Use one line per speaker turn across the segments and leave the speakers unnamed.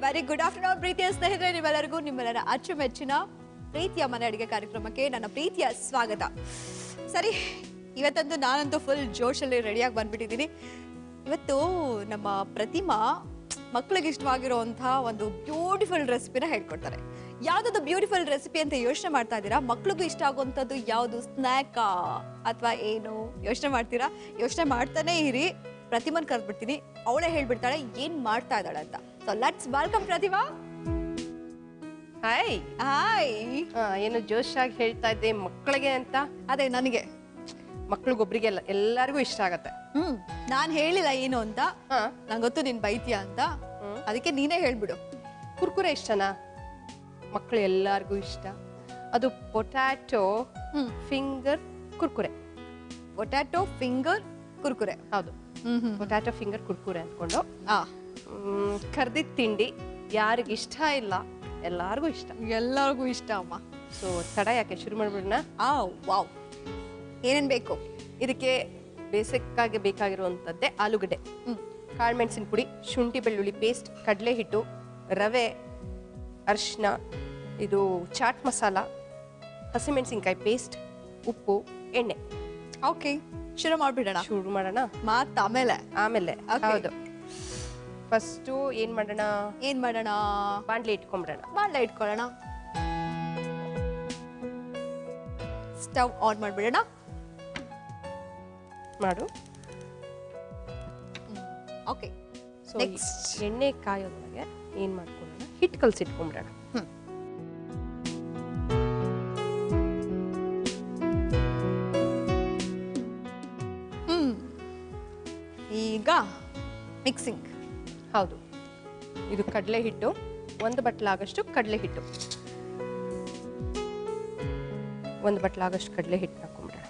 Very good afternoon ಪ್ರೀತಿಯ ಸ್ನೇಹಿತರೆ, ನಿಮ್ಮೆಲ್ಲರಿಗೂ ನಿಮ್ಮೆಲ್ಲರ ಅಚ್ಚುಮೆಚ್ಚಿನ ಪ್ರೀತಿಯ ಮನೆ ಅಡುಗೆ ಕಾರ್ಯಕ್ರಮಕ್ಕೆ ನನ್ನ ಪ್ರೀತಿಯ ಸ್ವಾಗತ. ಸರಿ, ಇವತ್ತಂತೂ ನಾನಂತೂ ಫುಲ್ ಜೋಶಲ್ಲಿ ರೆಡಿಯಾಗಿ ಬಂದ್ಬಿಟ್ಟಿದ್ದೀನಿ. ಇವತ್ತು ನಮ್ಮ ಪ್ರತಿಮಾ ಮಕ್ಕಳಿಗೆ ಇಷ್ಟವಾಗಿರುವಂತಹ ಒಂದು ಬ್ಯೂಟಿಫುಲ್ ರೆಸಿಪಿನ ಹೇಳ್ಕೊಡ್ತಾರೆ. ಯಾವುದದು ಬ್ಯೂಟಿಫುಲ್ ರೆಸಿಪಿ ಅಂತ ಯೋಚನೆ ಮಾಡ್ತಾ ಇದ್ದೀರಾ? ಮಕ್ಳಿಗೂ ಇಷ್ಟ ಆಗುವಂಥದ್ದು ಯಾವುದು? ಸ್ನ್ಯಾಕಾ ಅಥವಾ ಏನು ಯೋಚನೆ ಮಾಡ್ತೀರಾ? ಯೋಚನೆ ಮಾಡ್ತಾನೆ ಇರಿ. ಪ್ರತಿಮನ್ ಕರೆದ್ಬಿಡ್ತೀನಿ, ಅವಳೇ ಹೇಳ್ಬಿಡ್ತಾಳೆ ಏನ್ ಮಾಡ್ತಾ ಇದ್ದಾಳೆ ಅಂತ. So let's welcome Pratima.
Hi
hi.
ಏನು ಜೋಶಾಗಿ ಹೇಳ್ತಾ ಇದ್ದೆ ಮಕ್ಕಳಿಗೆ ಅಂತ?
ಅದೇ ನನಗೆ
ಮಕ್ಳಿಗೊಬ್ರಿಗೆ ಎಲ್ಲರಿಗೂ ಇಷ್ಟ ಆಗತ್ತೆ.
ನಾನ್ ಹೇಳಿಲ್ಲ ಏನು ಅಂತ, ನಂಗೆ ಗೊತ್ತು ನೀನ್ ಬೈತೀಯ ಅಂತ, ಅದಕ್ಕೆ ನೀನೇ ಹೇಳ್ಬಿಡು.
ಕುರ್ಕುರೆ ಇಷ್ಟನಾ? ಮಕ್ಕಳು ಎಲ್ಲರಿಗೂ ಇಷ್ಟ. ಅದು potato finger Kurkure.
Potato finger Kurkure.
ಹೌದು, ಪೊಟ್ಯಾಟೊ ಫಿಂಗರ್ ಕುರ್ಕುರೆ ಅಂದ್ಕೊಂಡು ಕರ್ದಿದ್ ತಿಂಡಿ ಯಾರಿಗೆ ಇಷ್ಟ ಇಲ್ಲ, ಎಲ್ಲಾರ್ಗೂ ಇಷ್ಟ.
ಎಲ್ಲರಿಗೂ ಇಷ್ಟ ಅಮ್ಮ.
ಸೊ ತಡ ಯಾಕೆ, ಶುರು ಮಾಡ್ಬಿಡೋಣ.
ವಾವ್, ಏನೇನ್ ಬೇಕು
ಇದಕ್ಕೆ? ಬೇಸಿಕ್ ಆಗಿ ಬೇಕಾಗಿರುವಂತದ್ದೇ ಆಲೂಗಡ್ಡೆ, ಕಾಳುಮೆಣಸಿನ ಪುಡಿ, ಶುಂಠಿ ಬೆಳ್ಳುಳ್ಳಿ ಪೇಸ್ಟ್, ಕಡಲೆ ಹಿಟ್ಟು, ರವೆ, ಅರಿಶಿನ, ಇದು ಚಾಟ್ ಮಸಾಲ, ಹಸಿಮೆಣಸಿನ್ಕಾಯಿ ಪೇಸ್ಟ್, ಉಪ್ಪು, ಎಣ್ಣೆ.
ಓಕೆ, ಶುರು ಮಾಡ್ಬಿಡೋಣ.
ಶುರು ಮಾಡೋಣ.
ಮಾತ್ ಆಮೇಲೆ.
ಹೌದು, ಫಸ್ಟು ಏನ್ ಮಾಡೋಣ? ಬಾಂಡ್ಲಿ ಇಟ್ಕೊಂಡ್ಬಿಡೋಣ.
ಬಾಂಡ್ಲೆ ಇಟ್ಕೊಳ್ಳೋಣ. ಸ್ಟವ್ ಆನ್ ಮಾಡ್ಬಿಡೋಣ.
ಮಾಡು.
ಓಕೆ,
ಸೊ ಎಣ್ಣೆ ಕಾಯೋದ್ರೊಳಗೆ ಏನ್ ಮಾಡ್ಕೊಳ್ಳೋಣ, ಹಿಟ್ಟು ಕಲ್ಸಿಟ್ಕೊಂಡ್ಬಿಡೋಣ.
ಈಗ ಮಿಕ್ಸಿಂಗ್.
ಹೌದು, ಇದು ಕಡಲೆ ಹಿಟ್ಟು, 1 ಬಟ್ಲಾಗಷ್ಟು ಕಡಲೆ ಹಿಟ್ಟು, 1 ಬಟ್ಲಾಗಷ್ಟು ಕಡಲೆ ಹಿಟ್ಟು ಹಾಕೊಂಡ್ಬಿಡೋಣ.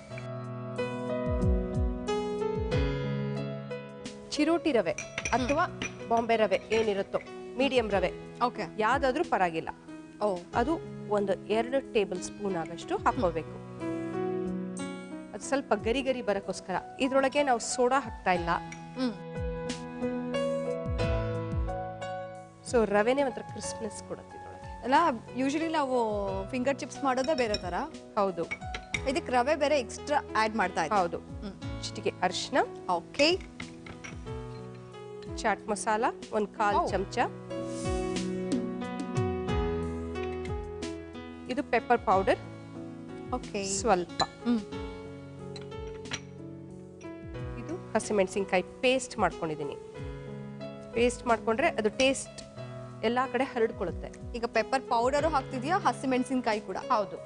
ಚಿರೋಟಿ ರವೆ ಅಥವಾ ಬಾಂಬೆ ರವೆ ಏನಿರುತ್ತೋ, ಮೀಡಿಯಂ ರವೆ,
ಓಕೆ,
ಯಾವ್ದಾದ್ರೂ ಪರವಾಗಿಲ್ಲ. ಅದು 2 ಟೇಬಲ್ ಸ್ಪೂನ್ ಆಗಷ್ಟು ಹಾಕೋಬೇಕು. ಅದು ಸ್ವಲ್ಪ ಗರಿ ಗರಿ ಬರಕ್ಕೋಸ್ಕರ. ಇದ್ರೊಳಗೆ ನಾವು ಸೋಡಾ ಹಾಕ್ತಾ ಇಲ್ಲ. ಸೊ ರವೆನೇ ಒಂಥರ ಕ್ರಿಸ್ಪ್ನೆಸ್ ಕೊಡುತ್ತೆ ಇದ್ರೊಳಗೆ.
ಅಲ್ಲ, ಯೂಶಲಿ ನಾವು ಫಿಂಗರ್ ಚಿಪ್ಸ್ ಮಾಡೋದೇ ಬೇರೆ ತರ.
ಹೌದು,
ಇದಕ್ಕೆ ರವೆ ಬೇರೆ ಎಕ್ಸ್ಟ್ರಾ ಆಡ್ ಮಾಡ್ತಾ ಇದ್ದೀವಿ.
ಹೌದು. ಚಿಟಿಕೆ ಅರಿಶಿನ,
ಓಕೆ,
ಚಾಟ್ ಮಸಾಲ 1/4 ಚಮಚ, ಇದು ಪೆಪ್ಪರ್ ಪೌಡರ್,
ಓಕೆ,
ಸ್ವಲ್ಪ, ಇದು ಹಸಿಮೆಣಸಿನ್ಕಾಯಿ ಪೇಸ್ಟ್ ಮಾಡ್ಕೊಂಡಿದ್ದೀನಿ. ಪೇಸ್ಟ್ ಮಾಡ್ಕೊಂಡ್ರೆ ಅದು ಟೇಸ್ಟ್ ಎಲ್ಲಾ ಕಡೆ ಹರಡ್ಕೊಳ್ಳುತ್ತೆ.
ಈಗ ಪೆಪ್ಪರ್ ಪೌಡರು ಹಾಕ್ತಿದ್ಯಾ, ಹಸಿಮೆಣಸಿನ್ಕಾಯಿ ಕೂಡ?
ಹೌದು.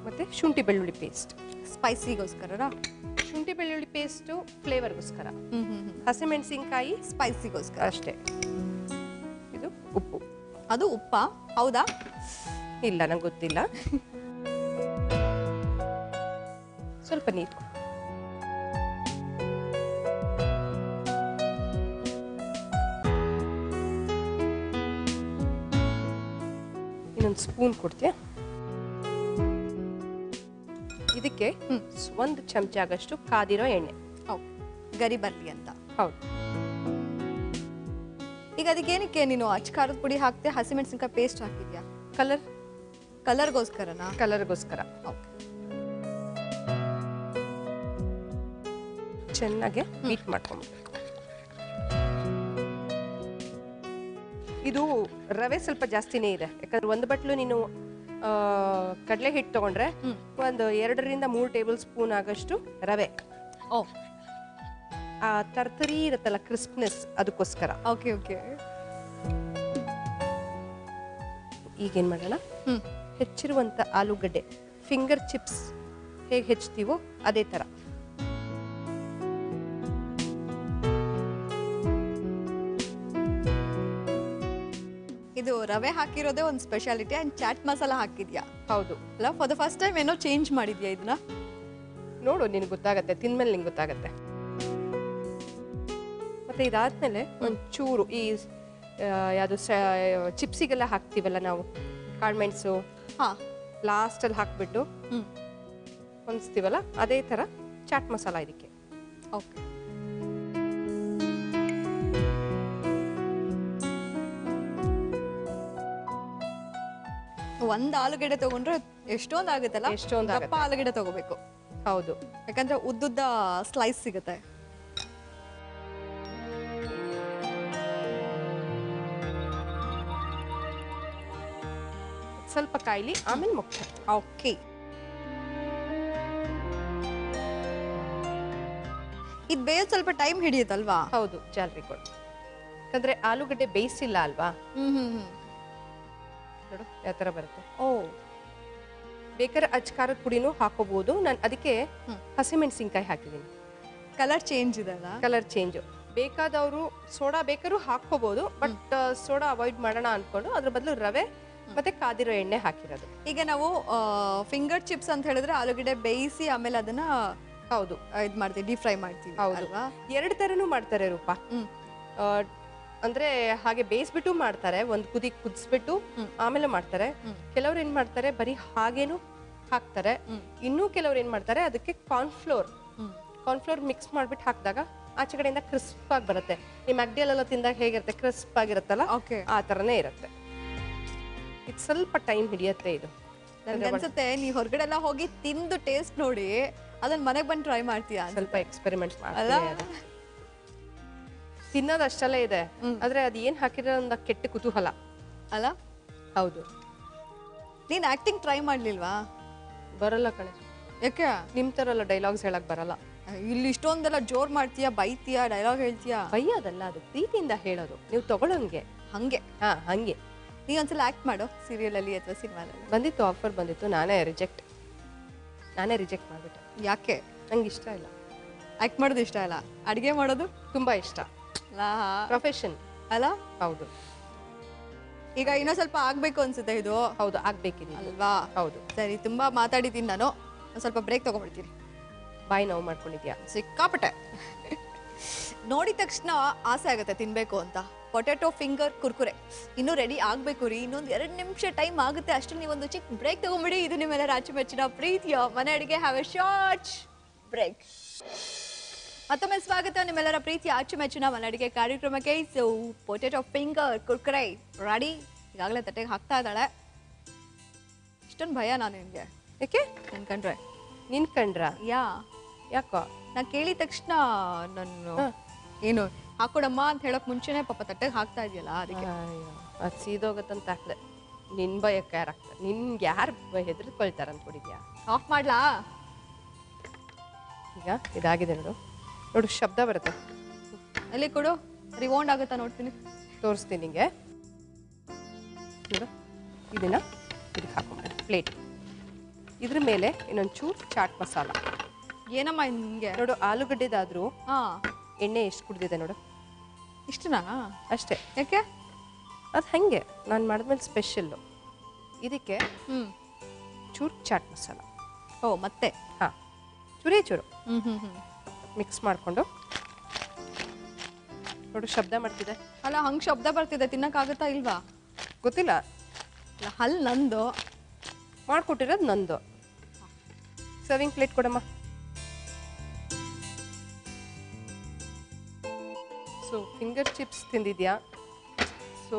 ಮತ್ತೆ ಶುಂಠಿ ಬೆಳ್ಳುಳ್ಳಿ ಪೇಸ್ಟ್,
ಸ್ಪೈಸಿಗೋಸ್ಕರ.
ಶುಂಠಿ ಬೆಳ್ಳುಳ್ಳಿ ಪೇಸ್ಟು ಫ್ಲೇವರ್ಗೋಸ್ಕರ, ಹಸಿಮೆಣಸಿನ್ಕಾಯಿ
ಸ್ಪೈಸಿಗೋಸ್ಕರ
ಅಷ್ಟೇ. ಇದು ಉಪ್ಪು.
ಅದು ಉಪ್ಪ? ಹೌದಾ?
ಇಲ್ಲ, ನಂಗೆ ಗೊತ್ತಿಲ್ಲ. ಸ್ವಲ್ಪ ನೀರು, ಇನ್ನೊಂದು ಸ್ಪೂನ್ ಕೊಡ್ತೀಯಾ? ಇದಕ್ಕೆ 1 ಚಮಚ ಆಗಷ್ಟು ಕಾದಿರೋ ಎಣ್ಣೆ,
ಗರಿ ಬರ್ಲಿ ಅಂತ.
ಹೌದು.
ಈಗ ಅದಕ್ಕೇನಕ್ಕೆ ನೀನು ಅಚ್ಕಾರದ ಪುಡಿ ಹಾಕ್ತೆ, ಹಸಿಮೆಣಸಿನ್ಕಾಯಿ ಪೇಸ್ಟ್ ಹಾಕಿದ್ಯಾ? ಕಲರ್ಗೋಸ್ಕರನಾ?
ಕಲರ್ಗೋಸ್ಕರ.
ಓಕೆ,
ಚೆನ್ನಾಗಿ ಬೀಟ್ ಮಾಡ್ಕೊಂಡ್ಬಿಟ್ಟು. ಇದು ರವೆ ಸ್ವಲ್ಪ ಜಾಸ್ತಿನೇ ಇದೆ, ಯಾಕಂದ್ರೆ 1 ಬಟ್ಲು ನೀನು ಕಡಲೆ ಹಿಟ್ಟು ತಗೊಂಡ್ರೆ ಒಂದು 2 ರಿಂದ 3 ಟೇಬಲ್ ಸ್ಪೂನ್ ಆಗಷ್ಟು ರವೆ. ಆ ತರ್ತರಿ ಇರುತ್ತಲ್ಲ, ಕ್ರಿಸ್ಪ್ನೆಸ್, ಅದಕ್ಕೋಸ್ಕರ.
Okay okay.
ಈಗೇನ್ ಮಾಡೋಣ, ಹೆಚ್ಚಿರುವಂತ ಆಲೂಗಡ್ಡೆ, ಫಿಂಗರ್ ಚಿಪ್ಸ್ ಹೇಗೆ ಹೆಚ್ಚುತ್ತೀವೋ ಅದೇ ತರ.
ಇದು ರವೆ ಹಾಕಿರೋದೇ ಒಂದು ಸ್ಪೆಷಾಲಿಟಿ. ಅಂಡ್ ಚಾಟ್ ಮಸಾಲ ಹಾಕಿದ್ಯಾ?
ಹೌದು.
ಅಲ್ಲ, ಫಾರ್ ದ ಫಸ್ಟ್ ಟೈಮ್ ಏನೋ ಚೇಂಜ್ ಮಾಡಿದ್ಯಾ ಇದನ್ನ?
ನೋಡು, ನಿನ್ಗೆ ಗೊತ್ತಾಗತ್ತೆ, ತಿಂದ್ಮೇಲೆ ನಿಂಗೆ ಗೊತ್ತಾಗತ್ತೆ. ಮತ್ತೆ ಇದಾದ್ಮೇಲೆ ಒಂಚೂರು ಈ ಯಾವುದು ಚಿಪ್ಸಿಗೆಲ್ಲ ಹಾಕ್ತೀವಲ್ಲ ನಾವು, ಕಾಳುಮೆಣಸು ಲಾಸ್ಟಲ್ಲಿ ಹಾಕ್ಬಿಟ್ಟು ಹೊಂದಿಸ್ತೀವಲ್ಲ, ಅದೇ ಥರ ಚಾಟ್ ಮಸಾಲ ಇದಕ್ಕೆ.
ಓಕೆ, ಒಂದ್ ಆಲೂಗಡ್ಡೆ ತಗೊಂಡ್ರೆ ಎಷ್ಟೊಂದ್ ಆಗುತ್ತಲ್ಲ,
ಎಷ್ಟೊಂದ್
ದಪ್ಪ ಆಲೂಗಡ್ಡೆ ತಗೋಬೇಕು.
ಹೌದು.
ಯಾಕಂದ್ರೆ ಉದ್ದುದ್ದ ಸ್ಲೈಸ್ ಸಿಗುತ್ತೆ.
ಸ್ವಲ್ಪ ಕಾಯ್ಲಿ, ಆಮೇಲೆ ಮುಖ್ಯ.
ಓಕೆ. ಇದು ಬೇಯೋದು ಸ್ವಲ್ಪ ಟೈಮ್ ಹಿಡಿಯುತ್ತಲ್ವಾ?
ಹೌದು, ಜಾಲ್ರಿ ಕೊಡು. ಯಾಕಂದ್ರೆ ಆಲೂಗಡ್ಡೆ ಬೇಯಿಸಿಲ್ಲ ಅಲ್ವಾ, ನೋಡು ಯಾವ ತರ ಬರುತ್ತೆ.
ಓ,
ಬೇಕಾದ್ರೆ ಅಚ್ಕಾರದ ಪುಡಿನೂ ಹಾಕೋಬಹುದು. ನಾನು ಅದಕ್ಕೆ ಹಸಿಮೆಣಸಿನ್ಕಾಯಿ ಹಾಕಿದ್ದೀನಿ.
ಕಲರ್ ಚೇಂಜ್ ಇದೆಲ್ಲ.
ಕಲರ್ ಚೇಂಜು ಬೇಕಾದವರು ಸೋಡಾ ಬೇಕಾದ್ರೂ ಹಾಕೋಬಹುದು, ಬಟ್ ಸೋಡಾ ಅವಾಯ್ಡ್ ಮಾಡೋಣ ಅನ್ಕೊಂಡು ಅದ್ರ ಬದಲು ರವೆ ಮತ್ತೆ ಕಾದಿರೋ ಎಣ್ಣೆ ಹಾಕಿರೋದು.
ಈಗ ನಾವು ಫಿಂಗರ್ ಚಿಪ್ಸ್ ಅಂತ ಹೇಳಿದ್ರೆ ಆಲೂಗಡ್ಡೆ ಬೇಯಿಸಿ ಆಮೇಲೆ ಅದನ್ನ
ಹೌದು
ಇದು ಮಾಡ್ತೀವಿ, ಡೀಪ್ ಫ್ರೈ ಮಾಡ್ತೀವಿ.
ಹೌದಲ್ವಾ? ಎರಡು ತರನು ಮಾಡ್ತಾರೆ ರೂಪಾ. ಅಂದ್ರೆ ಹಾಗೆ ಬೇಯಿಸ್ಬಿಟ್ಟು ಮಾಡ್ತಾರೆ, ಒಂದ್ ಕುದಿ ಕುದಿಸ್ಬಿಟ್ಟು ಆಮೇಲೆ ಮಾಡ್ತಾರೆ. ಕೆಲವ್ರು ಏನ್ ಮಾಡ್ತಾರೆ ಬರೀ ಹಾಗೇನು ಹಾಕ್ತಾರೆ. ಇನ್ನೂ ಕೆಲವ್ರು ಏನ್ ಮಾಡ್ತಾರೆ ಅದಕ್ಕೆ ಕಾರ್ನ್ಫ್ಲೋರ್ ಮಿಕ್ಸ್ ಮಾಡ್ಬಿಟ್ಟು ಹಾಕಿದಾಗ ಆಚೆ ಕಡೆಯಿಂದ ಕ್ರಿಸ್ಪ್ ಆಗಿ ಬರುತ್ತೆ. ಈ ಮ್ಯಾಕ್ಡಿಯಲ್ಲೆಲ್ಲ ತಿಂದಾಗ ಹೇಗಿರುತ್ತೆ, ಕ್ರಿಸ್ಪ್ ಆಗಿರುತ್ತಲ್ಲ, ಆ ತರನೇ ಇರುತ್ತೆ. ಇದು ಸ್ವಲ್ಪ ಟೈಮ್ ಹಿಡಿಯತ್ತೆ. ಇದು
ನನ್ಗೆ ಅನ್ಸುತ್ತೆ ನೀ ಹೊರಗಡೆ ಎಲ್ಲ ಹೋಗಿ ತಿಂದು ಟೇಸ್ಟ್ ನೋಡಿ ಅದನ್ನ ಮನೆಗೆ ಬಂದು ಟ್ರೈ ಮಾಡ್ತೀಯಾ?
ಸ್ವಲ್ಪ ಎಕ್ಸ್ಪೆರಿಮೆಂಟ್ ಮಾಡ್ತೀವಿ. ತಿನ್ನೋದು ಅಷ್ಟಲ್ಲೇ ಇದೆ, ಆದ್ರೆ ಅದು ಏನ್ ಹಾಕಿರೋ ಒಂದು ಕೆಟ್ಟ ಕುತೂಹಲ
ಅಲ್ಲ?
ಹೌದು.
ನೀನ್ ಆಕ್ಟಿಂಗ್ ಟ್ರೈ ಮಾಡ್ಲಿಲ್ವಾ?
ಬರಲ್ಲ ಕಣೆ.
ಯಾಕೆ?
ನಿಮ್ ತರಲ್ಲ ಡೈಲಾಗ್ಸ್ ಹೇಳಕ್ ಬರಲ್ಲ.
ಇಲ್ಲಿ ಇಷ್ಟೊಂದೆಲ್ಲ ಜೋರ್ ಮಾಡ್ತೀಯಾ, ಬೈತೀಯಾ, ಡೈಲಾಗ್ ಹೇಳ್ತೀಯಾ?
ಬೈಯೋದಲ್ಲ, ಅದು ಪ್ರೀತಿಯಿಂದ ಹೇಳೋದು. ನೀವು ತಗೊಳ್ಳೋಂಗೆ
ಹಂಗೆ.
ಹಂಗೆ.
ನೀ ಒಂದ್ಸಲ ಆಕ್ಟ್ ಮಾಡು ಸೀರಿಯಲ್ ಅಲ್ಲಿ ಅಥವಾ ಸಿನಿಮಾದಲ್ಲಿ.
ಬಂದಿತ್ತು, ಆಫರ್ ಬಂದಿತ್ತು, ನಾನೇ ರಿಜೆಕ್ಟ್ ಮಾಡ್ಬಿಟ್ಟೆ.
ಯಾಕೆ?
ನಂಗೆ ಇಷ್ಟ ಇಲ್ಲ.
ಆಕ್ಟ್ ಮಾಡೋದು ಇಷ್ಟ ಇಲ್ಲ, ಅಡಿಗೆ ಮಾಡೋದು
ತುಂಬಾ ಇಷ್ಟ. ಪ್ರೊಫೆಷನ್
ಅಲ್ಲ?
ಹೌದು.
ಈಗ ಇನ್ನೂ ಸ್ವಲ್ಪ ಆಗ್ಬೇಕು ಅನ್ಸುತ್ತೆ ಇದು.
ಹೌದು, ಆಗ್ಬೇಕಿದೆ
ಅಲ್ವಾ?
ಹೌದು.
ಸರಿ, ತುಂಬಾ ಮಾತಾಡಿದ್ದೀನಿ ನಾನು, ಸ್ವಲ್ಪ ಬ್ರೇಕ್ ತಗೊಂಡ್ಬಿಡ್ತೀನಿ.
ಬಾಯಿ ನೋವು ಮಾಡ್ಕೊಂಡಿದ್ಯಾ?
ಸಿಕ್ಕಾಪಟ್ಟೆ. ನೋಡಿದ ತಕ್ಷಣ ಆಸೆ ಆಗುತ್ತೆ ತಿನ್ಬೇಕು ಅಂತ. ಪೊಟ್ಯಾಟೊ ಫಿಂಗರ್ ಕುರ್ಕುರೆ ಇನ್ನೂ ರೆಡಿ ಆಗ್ಬೇಕು ರೀ. ಇನ್ನೊಂದು 2 ನಿಮಿಷ ಟೈಮ್ ಆಗುತ್ತೆ ಅಷ್ಟೇ. ನೀವೊಂದು ಚಿಕ್ಕ ಬ್ರೇಕ್ ತಗೊಂಬಿಡಿ. ಇದು ನಿಮ್ಮೆಲ್ಲರ ಅಚ್ಚುಮೆಚ್ಚಿನ ಪ್ರೀತಿಯ ಮನೆ ಅಡಿಗೆ. Have a short break. ಮತ್ತೊಮ್ಮೆ ಸ್ವಾಗತ ನಿಮ್ಮೆಲ್ಲರ ಪ್ರೀತಿಯ ಅಚ್ಚುಮೆಚ್ಚಿನ ಮನೆ ಅಡಿಗೆ ಕಾರ್ಯಕ್ರಮಕ್ಕೆ. So potato finger Kurkure ready. ಈಗಾಗಲೇ ತಟ್ಟೆಗೆ ಹಾಕ್ತಾ ಇದ್ದಾಳೆ. ಇಷ್ಟೊಂದು ಭಯ ನಾನು ನಿನ್ಗೆ.
ಯಾಕೆ?
ನನ್ಕಂಡ್ರೆ.
ನಿನ್ ಕಂಡ್ರ? ಯಾಕೋ?
ನಾ ಕೇಳಿದ ತಕ್ಷಣ ನಾನು ಏನು ಹಾಕೊಡಮ್ಮ ಅಂತ ಹೇಳಕ್ ಮುಂಚೆನೆ ಪಾಪ ತಟ್ಟೆಗೆ ಹಾಕ್ತಾ ಇದೆಯಲ್ಲ, ಅದಕ್ಕೆ.
ಅದು ಸೀದೋಗತ್ತಂತ ಹಾಕ್ದೆ. ನಿನ್ ಭಯಕ್ಕೆ ಯಾರು ಹಾಕ್ತಾರೆ? ನಿನ್ಗೆ ಯಾರು ಹೆದರ್ಕೊಳ್ತಾರ ಅನ್ಕೊಂಡಿದ್ಯಾ?
ಆಫ್ ಮಾಡ್ಲಾ?
ಈಗ ಇದಾಗಿದೆ ನೋಡು. ನೋಡು ಶಬ್ದ ಬರುತ್ತೆ.
ಅಲ್ಲಿ ಕೊಡು, ರಿವೌಂಡ್ ಆಗುತ್ತಾ ನೋಡ್ತೀನಿ.
ತೋರಿಸ್ತೀನಿ ನಿಂಗೆ. ನೋಡು, ಇದನ್ನ ಇದಕ್ಕೆ ಹಾಕೊಂಡ್ರೆ ಪ್ಲೇಟ್. ಇದ್ರ ಮೇಲೆ ಇನ್ನೊಂದು ಚೂರು ಚಾಟ್ ಮಸಾಲ.
ಏನಮ್ಮ ನಿಂಗೆ?
ನೋಡು, ಆಲೂಗಡ್ಡೆದಾದ್ರೂ ಎಣ್ಣೆ ಎಷ್ಟು ಕುಡ್ದಿದೆ ನೋಡು.
ಇಷ್ಟನಾ?
ಅಷ್ಟೇ.
ಯಾಕೆ?
ಅದು ಹಂಗೆ ನಾನು ಮಾಡಿದ್ಮೇಲೆ ಸ್ಪೆಷಲ್ಲು. ಇದಕ್ಕೆ ಚೂರು ಚಾಟ್ ಮಸಾಲ.
ಓ, ಮತ್ತೆ?
ಚೂರೇ ಚೂರು ಮಿಕ್ಸ್ ಮಾಡಿಕೊಂಡು. ನೋಡು ಶಬ್ದ ಮಾಡ್ತಿದೆ
ಅಲ್ಲ, ಹಂಗೆ ಶಬ್ದ ಬರ್ತಿದೆ. ತಿನ್ನಕ್ಕಾಗುತ್ತಾ ಇಲ್ವಾ?
ಗೊತ್ತಿಲ್ಲ.
ಹಲ್ ನಂದು,
ಮಾಡಿಕೊಟ್ಟಿರೋದು ನಂದು. ಸರ್ವಿಂಗ್ ಪ್ಲೇಟ್ ಕೊಡಮ್ಮ. ಸೊ ಫಿಂಗರ್ ಚಿಪ್ಸ್ ತಿಂದಿದ್ಯಾ? ಸೊ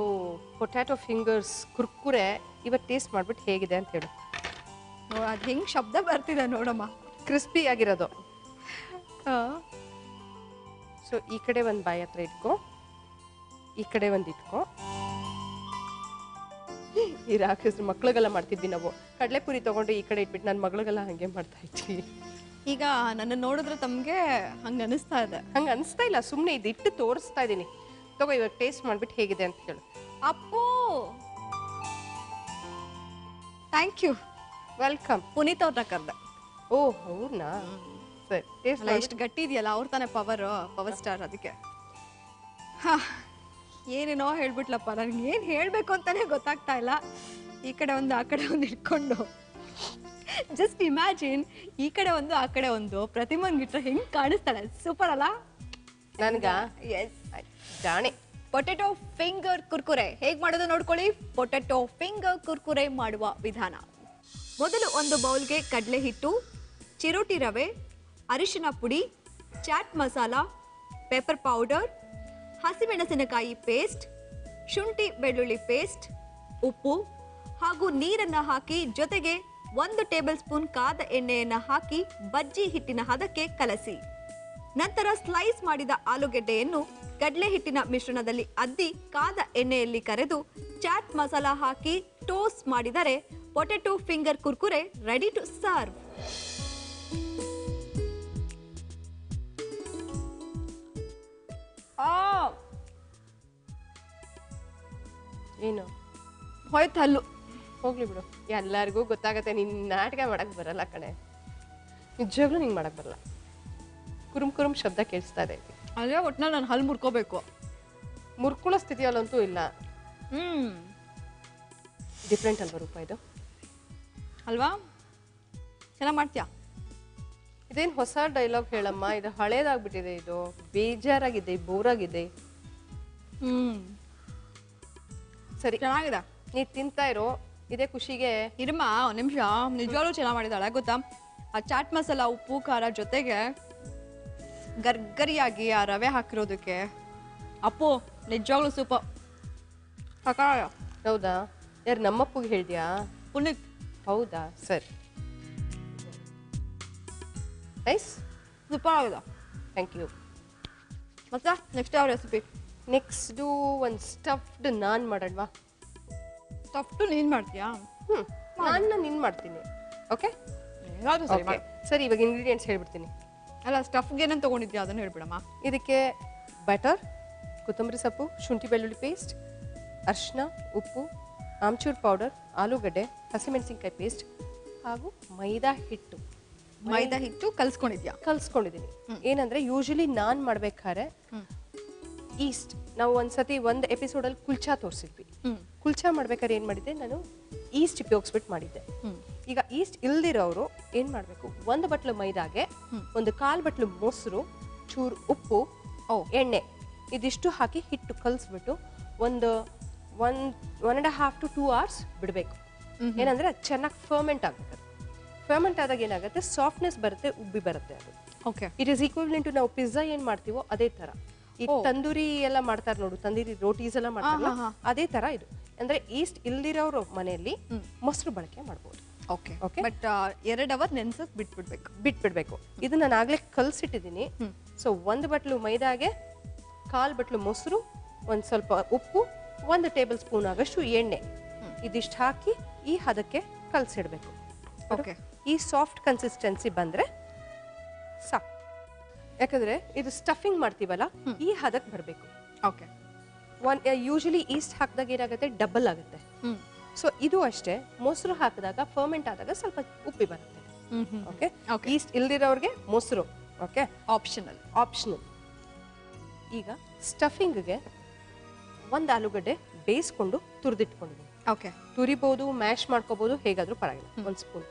ಪೊಟ್ಯಾಟೊ ಫಿಂಗರ್ಸ್ ಕುರ್ಕುರೆ ಇವತ್ತು ಟೇಸ್ಟ್ ಮಾಡಿಬಿಟ್ಟು ಹೇಗಿದೆ ಅಂತ ಹೇಳು.
ಅದು ಹೆಂಗೆ ಶಬ್ದ ಬರ್ತಿದೆ ನೋಡಮ್ಮ.
ಕ್ರಿಸ್ಪಿ ಆಗಿರೋದು. ಸೊ ಈ ಕಡೆ ಒಂದು ಬಾಯಿ ಹತ್ರ ಇಟ್ಕೋ, ಈ ಕಡೆ ಒಂದು ಇಟ್ಕೋ. ಈ ರಾಕ್ಷಸ ಮಕ್ಳಿಗೆಲ್ಲ ಮಾಡ್ತಿದ್ವಿ ನಾವು. ಕಡಲೆಪುರಿ ತಗೊಂಡು ಈ ಕಡೆ ಇಟ್ಬಿಟ್ಟು ನನ್ನ ಮಗಳಿಗೆಲ್ಲ ಹಂಗೆ ಮಾಡ್ತಾ ಇದ್ವಿ.
ಈಗ ನನ್ನ ನೋಡಿದ್ರೆ ತಮಗೆ ಹಂಗೆ ಅನಿಸ್ತಾ ಇದೆ?
ಹಂಗೆ ಅನಿಸ್ತಾ ಇಲ್ಲ, ಸುಮ್ಮನೆ ಇದು ಇಟ್ಟು ತೋರಿಸ್ತಾ ಇದ್ದೀನಿ. ತಗೋ, ಇವಾಗ ಟೇಸ್ಟ್ ಮಾಡ್ಬಿಟ್ಟು ಹೇಗಿದೆ ಅಂತ ಹೇಳು.
Appu, thank you.
Welcome.
Puneeth ಅವ್ರನ್ನ ಕರೆದೆ.
ಓ, ಅವ್ರನ್ನ? ಸರಿ, ಟೇಸ್ಟ್
ಎಷ್ಟು ಗಟ್ಟಿ ಇದೆಯಲ್ಲ, ಅವ್ರ ತಾನೇ ಪವರ್ ಸ್ಟಾರ್. ಅದಕ್ಕೆ ಏನೇನೋ ಹೇಳ್ಬಿಟ್ಲಪ್ಪ. ನನಗೆ ಏನು ಹೇಳಬೇಕು ಅಂತಾನೆ ಗೊತ್ತಾಗ್ತಾ ಇಲ್ಲ. ಈ ಕಡೆ ಒಂದು ಆ ಕಡೆ ಒಂದು ಇಟ್ಕೊಂಡು ಜಸ್ಟ್ ಇಮ್ಯಾಜಿನ್, ಈ ಕಡೆ ಒಂದು ಆ ಕಡೆ ಒಂದು ಪ್ರತಿಮನ್ಗಿಟ್ರೆ ಹೆಂಗೆ ಕಾಣಿಸ್ತಾಳೆ. ಸೂಪರ್ ಅಲ್ಲ?
ನನ್ಗ?
ಎಸ್,
ಜಾಣೆ.
ಪೊಟ್ಯಾಟೊ ಫಿಂಗರ್ ಕುರ್ಕುರೆ ಹೇಗೆ ಮಾಡೋದು ನೋಡ್ಕೊಳ್ಳಿ. ಪೊಟ್ಯಾಟೊ ಫಿಂಗರ್ ಕುರ್ಕುರೆ ಮಾಡುವ ವಿಧಾನ. ಮೊದಲು ಒಂದು ಬೌಲ್ಗೆ ಕಡಲೆ ಹಿಟ್ಟು, ಚಿರೋಟಿ ರವೆ, ಅರಿಶಿನ ಪುಡಿ, ಚಾಟ್ ಮಸಾಲ, ಪೆಪ್ಪರ್ ಪೌಡರ್, ಹಸಿಮೆಣಸಿನಕಾಯಿ ಪೇಸ್ಟ್, ಶುಂಠಿ ಬೆಳ್ಳುಳ್ಳಿ ಪೇಸ್ಟ್, ಉಪ್ಪು ಹಾಗೂ ನೀರನ್ನ ಹಾಕಿ ಜೊತೆಗೆ 1 ಟೇಬಲ್ ಸ್ಪೂನ್ ಕಾದ ಎಣ್ಣೆಯನ್ನ ಹಾಕಿ ಬಜ್ಜಿ ಹಿಟ್ಟಿನ ಹದಕ್ಕೆ ಕಲಸಿ. ನಂತರ ಸ್ಲೈಸ್ ಮಾಡಿದ ಆಲೂಗೆಡ್ಡೆಯನ್ನು ಕಡಲೆ ಹಿಟ್ಟಿನ ಮಿಶ್ರಣದಲ್ಲಿ ಅದ್ದಿ ಕಾದ ಎಣ್ಣೆಯಲ್ಲಿ ಕರೆದು ಚಾಟ್ ಮಸಾಲ ಹಾಕಿ ಟೋಸ್ಟ್ ಮಾಡಿದರೆ potato finger Kurkure ready to serve.
ಏನು
ಹೋಯ್ತು ಹಲ್ಲು.
ಹೋಗ್ಲಿ ಬಿಡು, ಎಲ್ಲರಿಗೂ ಗೊತ್ತಾಗತ್ತೆ ನಿನ್ನ ನಾಟಕ ಮಾಡಕ್ ಬರಲ್ಲ ಕಣೆ. ನಿಜವಾಗ್ಲೂ ನಿಂಗೆ ಮಾಡಕ್ ಬರಲ್ಲ. ಕುರುಮ್ ಕುರುಮ್ ಶಬ್ದ ಕೇಳಿಸ್ತಾ ಇದೆ.
ಅದೇ ಒಟ್ನಲ್ಲಿ ನಾನು ಹಲ್ಲು ಮುರ್ಕೋಬೇಕು.
ಮುರ್ಕೊಳ್ಳೋ ಸ್ಥಿತಿಯಲ್ಲಂತೂ ಇಲ್ಲ. ಡಿಫ್ರೆಂಟ್ ಅಲ್ವಾ ರೂಪ ಇದು?
ಅಲ್ವಾ? ಚೆನ್ನಾಗಿ ಮಾಡ್ತೀಯಾ?
ಇದೇನು ಹೊಸ ಡೈಲಾಗ್ ಹೇಳಮ್ಮ, ಇದು ಹಳೇದಾಗ್ಬಿಟ್ಟಿದೆ. ಇದು ಬೇಜಾರಾಗಿದೆ, ಬೋರಾಗಿದೆ. ಸರಿ,
ಚೆನ್ನಾಗಿದೆ.
ನೀ ತಿಂತಾ ಇರೋ, ಇದೇ ಖುಷಿಗೆ.
ಇರಮ್ಮ ಒಂದು ನಿಮಿಷ. ನಿಜವಾಗ್ಲೂ ಚೆನ್ನಾಗಿ ಮಾಡಿದಾಳೆ ಗೊತ್ತಾ. ಆ ಚಾಟ್ ಮಸಾಲ, ಉಪ್ಪು, ಖಾರ ಜೊತೆಗೆ ಗರ್ಗರಿಯಾಗಿ ಆ ರವೆ ಹಾಕಿರೋದಕ್ಕೆ ಅಪ್ಪು ನಿಜವಾಗ್ಲೂ ಸೂಪರ್.
ಹೌದಾ? ಯಾರು ನಮ್ಮಪ್ಪಗೆ ಹೇಳ್ದ್ಯಾ?
ಪುನೀತ್.
ಹೌದಾ? ಸರಿ, ನೈಸ್,
ಸೂಪರ್ ಆಗಿದೆ.
Thank you.
ಮತ್ತೆ ನೆಕ್ಸ್ಟ್ ಯಾವ ರೆಸಿಪಿ?
ನೆಕ್ಸ್ಟು ಒಂದು ಸ್ಟಫ್ಡ್ ನಾನ್ ಮಾಡೋಣವಾ?
ಸ್ಟಫ್ಟು ನೀನು ಮಾಡ್ತೀಯಾ?
ನಾನು ನಿನ್ ಮಾಡ್ತೀನಿ. ಓಕೆ ಸರಿ, ಇವಾಗ ಇಂಗ್ರೀಡಿಯೆಂಟ್ಸ್ ಹೇಳ್ಬಿಡ್ತೀನಿ.
ಅಲ್ಲ, ಸ್ಟಫ್ಗೆ ಏನೇನು ತೊಗೊಂಡಿದ್ಯಾ ಅದನ್ನು ಹೇಳ್ಬಿಡಮ್ಮ.
ಇದಕ್ಕೆ ಬಟರ್, ಕೊತ್ತಂಬರಿ ಸೊಪ್ಪು, ಶುಂಠಿ ಬೆಳ್ಳುಳ್ಳಿ ಪೇಸ್ಟ್, ಅರಿಶಿನ, ಉಪ್ಪು, ಆಮ್ಚೂರ್ ಪೌಡರ್, ಆಲೂಗಡ್ಡೆ, ಹಸಿಮೆಣಸಿನ್ಕಾಯಿ ಪೇಸ್ಟ್ ಹಾಗೂ ಮೈದಾ ಹಿಟ್ಟು.
ಮೈದಾ ಹಿಟ್ಟು ಕಲ್ಸ್ಕೊಂಡಿದ್ಯಾ?
ಕಲ್ಸ್ಕೊಂಡಿದ್ದೀನಿ. ಏನಂದ್ರೆ ಯೂಶಲಿ ನಾನ್ ಮಾಡ್ಬೇಕಾದ್ರೆ ಈಸ್ಟ್, ನಾವು ಒಂದ್ಸತಿ ಒಂದು ಎಪಿಸೋಡಲ್ಲಿ ಕುಲ್ಚಾ ತೋರಿಸಿದ್ವಿ. ಕುಲ್ಚಾ ಮಾಡ್ಬೇಕಾದ್ರೆ ಏನು ಮಾಡಿದ್ದೆ ನಾನು, ಈಸ್ಟ್ ಉಪಯೋಗಿಸ್ಬಿಟ್ಟು ಮಾಡಿದ್ದೆ. ಈಗ ಈಸ್ಟ್ ಇಲ್ದಿರೋರು ಏನು ಮಾಡಬೇಕು, 1 ಬಟ್ಲು ಮೈದಾಗೆ 1/4 ಬಟ್ಲು ಮೊಸರು, ಚೂರು ಉಪ್ಪು, ಎಣ್ಣೆ ಇದಿಷ್ಟು ಹಾಕಿ ಹಿಟ್ಟು ಕಲಿಸ್ಬಿಟ್ಟು ಒಂದು 1.5 to 2 hours ಬಿಡಬೇಕು. ಏನಂದ್ರೆ ಅದು ಚೆನ್ನಾಗಿ ಫರ್ಮೆಂಟ್ ಆಗಬೇಕು. ಫರ್ಮೆಂಟ್ ಆದಾಗ ಏನಾಗುತ್ತೆ, ಸಾಫ್ಟ್ನೆಸ್ ಬರುತ್ತೆ, ಉಬ್ಬಿ ಬರುತ್ತೆ. ಅದು
okay.
It is equivalent to ನಾವು ಪಿಜ್ಜಾ ಏನು ಮಾಡ್ತೀವೋ ಅದೇ ಥರ. ಈ ತಂದೂರಿ ಎಲ್ಲ ಮಾಡ್ತಾರೆ ನೋಡು, ತಂದೂರಿ ರೋಟೀಸ್ ಎಲ್ಲ ಮಾಡ್ತಾರಲ್ಲ, ಅದೇ ಥರ ಇದು. ಅಂದ್ರೆ ಈಸ್ಟ್ ಇಲ್ದಿರೋರು ಮನೆಯಲ್ಲಿ ಮೊಸರು ಬಳಕೆ ಮಾಡ್ಬೋದು.
Okay okay. But 2 hour ನೆನ್ಸಕ್ ಬಿಟ್ಬಿಡ್ಬೇಕು. ಇದು ನಾನು ಆಗ್ಲೇ ಕಲ್ಸಿಟ್ಟಿದ್ದೀನಿ. ಸೊ 1 ಬಟ್ಲು ಮೈದಾಗೆ 1/4 ಬಟ್ಲು ಮೊಸರು, ಒಂದು ಸ್ವಲ್ಪ ಉಪ್ಪು, 1 ಟೇಬಲ್ ಸ್ಪೂನ್ ಆಗಷ್ಟು ಎಣ್ಣೆ ಇದಿಷ್ಟು ಹಾಕಿ ಈ ಹದಕ್ಕೆ ಕಲ್ಸಿಡ್ಬೇಕು. ಓಕೆ.
ಈ ಸಾಫ್ಟ್ ಕನ್ಸಿಸ್ಟೆನ್ಸಿ ಬಂದ್ರೆ ಸಾಕು. ಯಾಕಂದ್ರೆ ಇದು ಸ್ಟಫಿಂಗ್ ಮಾಡ್ತೀವಲ್ಲ, ಈ ಹದಕ್ಕೆ ಬರಬೇಕು. ಓಕೆ. ಯೂಶಲಿ ಈಸ್ಟ್ ಹಾಕಿದಾಗ ಏನಾಗುತ್ತೆ, ಡಬಲ್ ಆಗುತ್ತೆ. ಸೊ ಇದು ಅಷ್ಟೇ, ಮೊಸರು ಹಾಕಿದಾಗ ಫರ್ಮೆಂಟ್ ಆದಾಗ ಸ್ವಲ್ಪ ಉಪ್ಪಿ ಬರುತ್ತೆ. ಓಕೆ. ಈಸ್ಟ್ ಇಲ್ದಿರೋರಿಗೆ ಮೊಸರು ಓಕೆ, ಆಪ್ಷನಲ್. ಈಗ ಸ್ಟಫಿಂಗ್ಗೆ 1 ಆಲೂಗಡ್ಡೆ ಬೇಯಿಸ್ಕೊಂಡು ತುರಿದಿಟ್ಕೊಂಡಿದ್ದೀನಿ.
ಓಕೆ.
ತುರಿಬಹುದು, ಮ್ಯಾಶ್ ಮಾಡ್ಕೋಬಹುದು, ಹೇಗಾದ್ರೂ ಪರವಾಗಿಲ್ಲ. 1 ಸ್ಪೂನ್.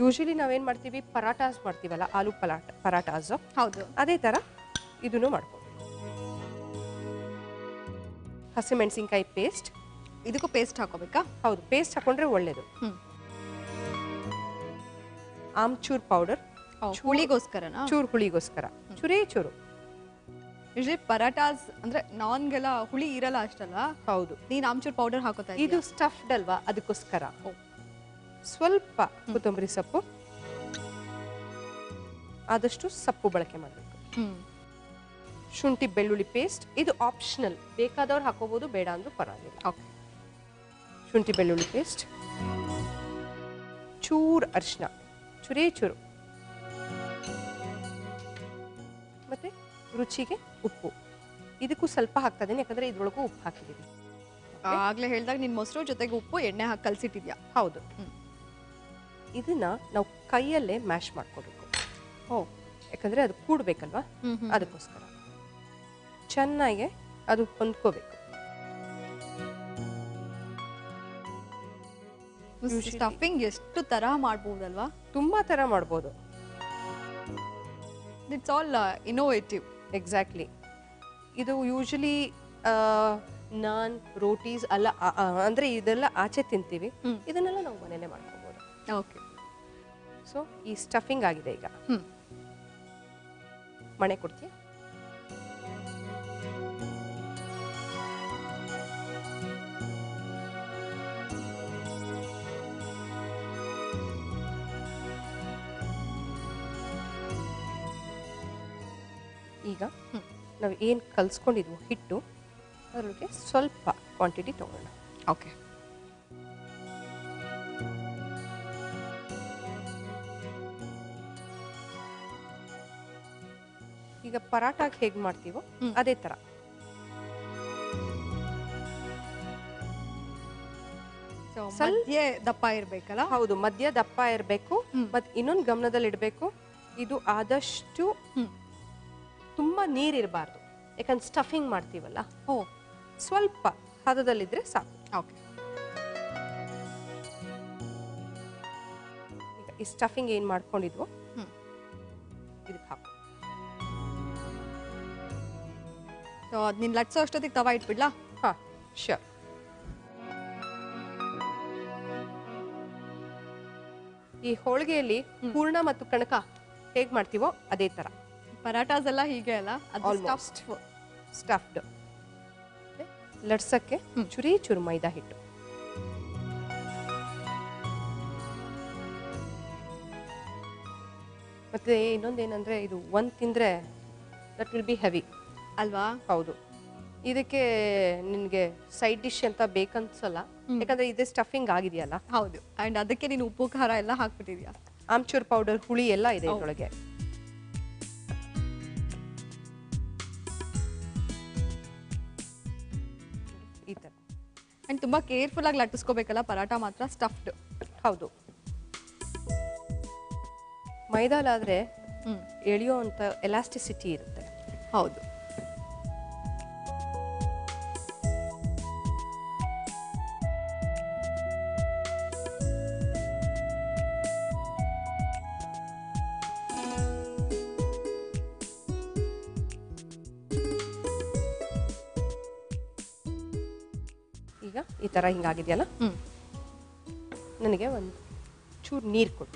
ಯೂಶಲಿ ನಾವೇನ್ ಮಾಡ್ತೀವಿ, ಪರಾಟಾಸ್ ಮಾಡ್ತೀವಲ್ಲ, ಆಲೂ ಪರಾಟಾಸ್.
ಹೌದು,
ಅದೇ ತರ ಇದನ್ನು ಮಾಡ್ಬೋದು. ಹಸಿಮೆಣಸಿನ್ಕಾಯಿ ಪೇಸ್ಟ್,
ಇದಕ್ಕೂ ಪೇಸ್ಟ್ ಹಾಕೋಬೇಕಾ?
ಹೌದು, ಪೇಸ್ಟ್ ಹಾಕೊಂಡ್ರೆ ಒಳ್ಳೇದು. ಆಮ್ಚೂರ್ ಪೌಡರ್,
ಹುಳಿಗೋಸ್ಕರನಾ?
ಹುಳಿಗೋಸ್ಕರ ಚೂರು.
ಯೂಶಲಿ ಪರಾಟಾಸ್ ಅಂದ್ರೆ ನಾನ್ಗೆಲ್ಲ ಹುಳಿ ಇರಲ್ಲ ಅಷ್ಟಲ್ಲ.
ಹೌದು,
ನೀನ್ ಆಮ್ಚೂರ್ ಪೌಡರ್ ಹಾಕೋತಾ
ಇದು ಸ್ಟಫ್ಡ್ ಅಲ್ವಾ, ಅದಕ್ಕೋಸ್ಕರ. ಸ್ವಲ್ಪ ಕೊತ್ತಂಬರಿ ಸೊಪ್ಪು, ಆದಷ್ಟು ಸೊಪ್ಪು ಬಳಕೆ ಮಾಡಬೇಕು. ಶುಂಠಿ ಬೆಳ್ಳುಳ್ಳಿ ಪೇಸ್ಟ್, ಇದು ಆಪ್ಷನಲ್, ಬೇಕಾದವ್ರು ಹಾಕೋಬಹುದು, ಬೇಡ ಅಂದ್ರೂ ಪರವಾಗಿಲ್ಲ. ಓಕೆ. ಶುಂಠಿ ಬೆಳ್ಳುಳ್ಳಿ ಪೇಸ್ಟ್, ಚೂರು ಅರಿಶಿನ, ಚೂರು, ಮತ್ತೆ ರುಚಿಗೆ ಉಪ್ಪು. ಇದಕ್ಕೂ ಸ್ವಲ್ಪ ಹಾಕ್ತಾ ಇದೀನಿ, ಯಾಕಂದ್ರೆ ಇದ್ರೊಳಗೂ ಉಪ್ಪು ಹಾಕಿದೀನಿ.
ಆಗ್ಲೇ ಹೇಳ್ದಾಗ ನಿನ್ ಮೊಸರು ಜೊತೆಗೆ ಉಪ್ಪು ಎಣ್ಣೆ ಹಾಕಿ ಕಲ್ಸಿಟ್ಟಿದ್ಯಾ?
ಹೌದು. ಇದನ್ನ ನಾವು ಕೈಯಲ್ಲೇ ಮ್ಯಾಶ್ ಮಾಡ್ಕೋಬೇಕು. ಯಾಕಂದ್ರೆ ಅದು ಕೂಡ್ಬೇಕಲ್ವಾ, ಅದಕ್ಕೋಸ್ಕರ ಚೆನ್ನಾಗಿ ಅದು ಹೊಂದ್ಕೋಬೇಕು.
ಸ್ಟಫಿಂಗ್ ಎಷ್ಟು ತರ ಮಾಡ್ಬೋದಲ್ವಾ?
ತುಂಬಾ ತರ ಮಾಡ್ಬೋದು.
It's all innovative.
ಎಕ್ಸಾಕ್ಟ್ಲಿ. ಇದು ಯೂಶಲಿ ನಾನ್, ರೋಟೀಸ್ ಅಲ್ಲ, ಅಂದ್ರೆ ಇದೆಲ್ಲ ಆಚೆ ತಿಂತೀವಿ, ಇದನ್ನೆಲ್ಲ ನಾವು ಮನೇಲೆ ಮಾಡ್ಕೋಬಹುದು.
ಓಕೆ.
ಸೊ ಈ ಸ್ಟಫಿಂಗ್ ಆಗಿದೆ. ಈಗ ಮಣೆ ಕೊಡ್ತೀಯ? ಈಗ ನಾವು ಏನು ಕಲಿಸ್ಕೊಂಡಿದ್ವು ಹಿಟ್ಟು ಅದರೊಳಗೆ ಸ್ವಲ್ಪ ಕ್ವಾಂಟಿಟಿ ತೊಗೊಳ್ಳೋಣ.
ಓಕೆ.
ಈಗ ಪರಾಟಾಗೆ ಹೇಗೆ ಮಾಡ್ತೀವೋ ಅದೇ ಥರ.
ಮಧ್ಯೆ ದಪ್ಪ ಇರ್ಬೇಕಲ್ಲ?
ಹೌದು, ಮಧ್ಯ ದಪ್ಪ ಇರಬೇಕು. ಮತ್ತು ಇನ್ನೊಂದು ಗಮನದಲ್ಲಿ ಇಡಬೇಕು, ಇದು ಆದಷ್ಟು ತುಂಬಾ ನೀರಿರಬಾರ್ದು. ಯಾಕಂದ್ರೆ ಸ್ಟಫಿಂಗ್ ಮಾಡ್ತೀವಲ್ಲ, ಸ್ವಲ್ಪ ಹದದಲ್ಲಿದ್ರೆ ಸಾಕು.
ಓಕೆ.
ಈಗ ಈ ಸ್ಟಫಿಂಗ್ ಏನು ಮಾಡ್ಕೊಂಡಿದ್ವು ಇದಕ್ಕೆ ಹಾಕು.
ಸೊ ಅದು ನೀನು ಲಟ್ಸೋ ಅಷ್ಟೊತ್ತಿಗೆ ತವಾ ಇಟ್ಬಿಡ್ಲಾ?
ಹಾಂ, ಶ್ಯೂರ್. ಈ ಹೋಳಿಗೆಯಲ್ಲಿ ಹೂರ್ಣ ಮತ್ತು ಕಣಕ ಹೇಗೆ ಮಾಡ್ತೀವೋ ಅದೇ ಥರ.
ಪರಾಟಾಸ್ ಎಲ್ಲ ಹೀಗೆ ಅಲ್ಲ?
ಸ್ಟಫ್ಡ್. ಲಟ್ಸಕ್ಕೆ ಚೂರಿ ಚೂರು ಮೈದಾ ಹಿಟ್ಟು. ಮತ್ತೆ ಇನ್ನೊಂದೇನಂದ್ರೆ ಇದು ಒಂದು ತಿಂದ್ರೆ ದಟ್ ವಿಲ್ ಬಿ ಹೆವಿ
ಅಲ್ವಾ?
ಹೌದು. ಇದಕ್ಕೆ ನಿನಗೆ ಸೈಡ್ ಡಿಶ್ ಅಂತ ಬೇಕನ್ಸಲ್ಲ, ಯಾಕಂದ್ರೆ ಇದೇ ಸ್ಟಫಿಂಗ್ ಆಗಿದೆಯಲ್ಲ.
ಹೌದು. ಅಂಡ್ ಅದಕ್ಕೆ ನೀನು ಉಪ್ಪು ಖಾರ ಎಲ್ಲ ಹಾಕ್ಬಿಟ್ಟಿದ್ಯಾ.
ಆಮ್ಚೂರ್ ಪೌಡರ್, ಹುಳಿ ಎಲ್ಲ ಇದೆ ಇದರೊಳಗೆ. ಈ ಥರ.
ಅಂಡ್ ತುಂಬಾ ಕೇರ್ಫುಲ್ ಆಗಿ ಲಟ್ಟಿಸ್ಕೋಬೇಕಲ್ಲ ಪರಾಟ ಮಾತ್ರ ಸ್ಟಫ್ಡ್.
ಹೌದು. ಮೈದಾಲಾದ್ರೆ ಎಳೆಯೋ ಅಂತ ಎಲಾಸ್ಟಿಸಿಟಿ ಇರುತ್ತೆ.
ಹೌದು.
ಈಗ ಈ ಥರ ಹಿಂಗಾಗಿದೆಯಲ್ಲ, ನನಗೆ ಒಂದು ಚೂರು ನೀರು ಕೊಡು.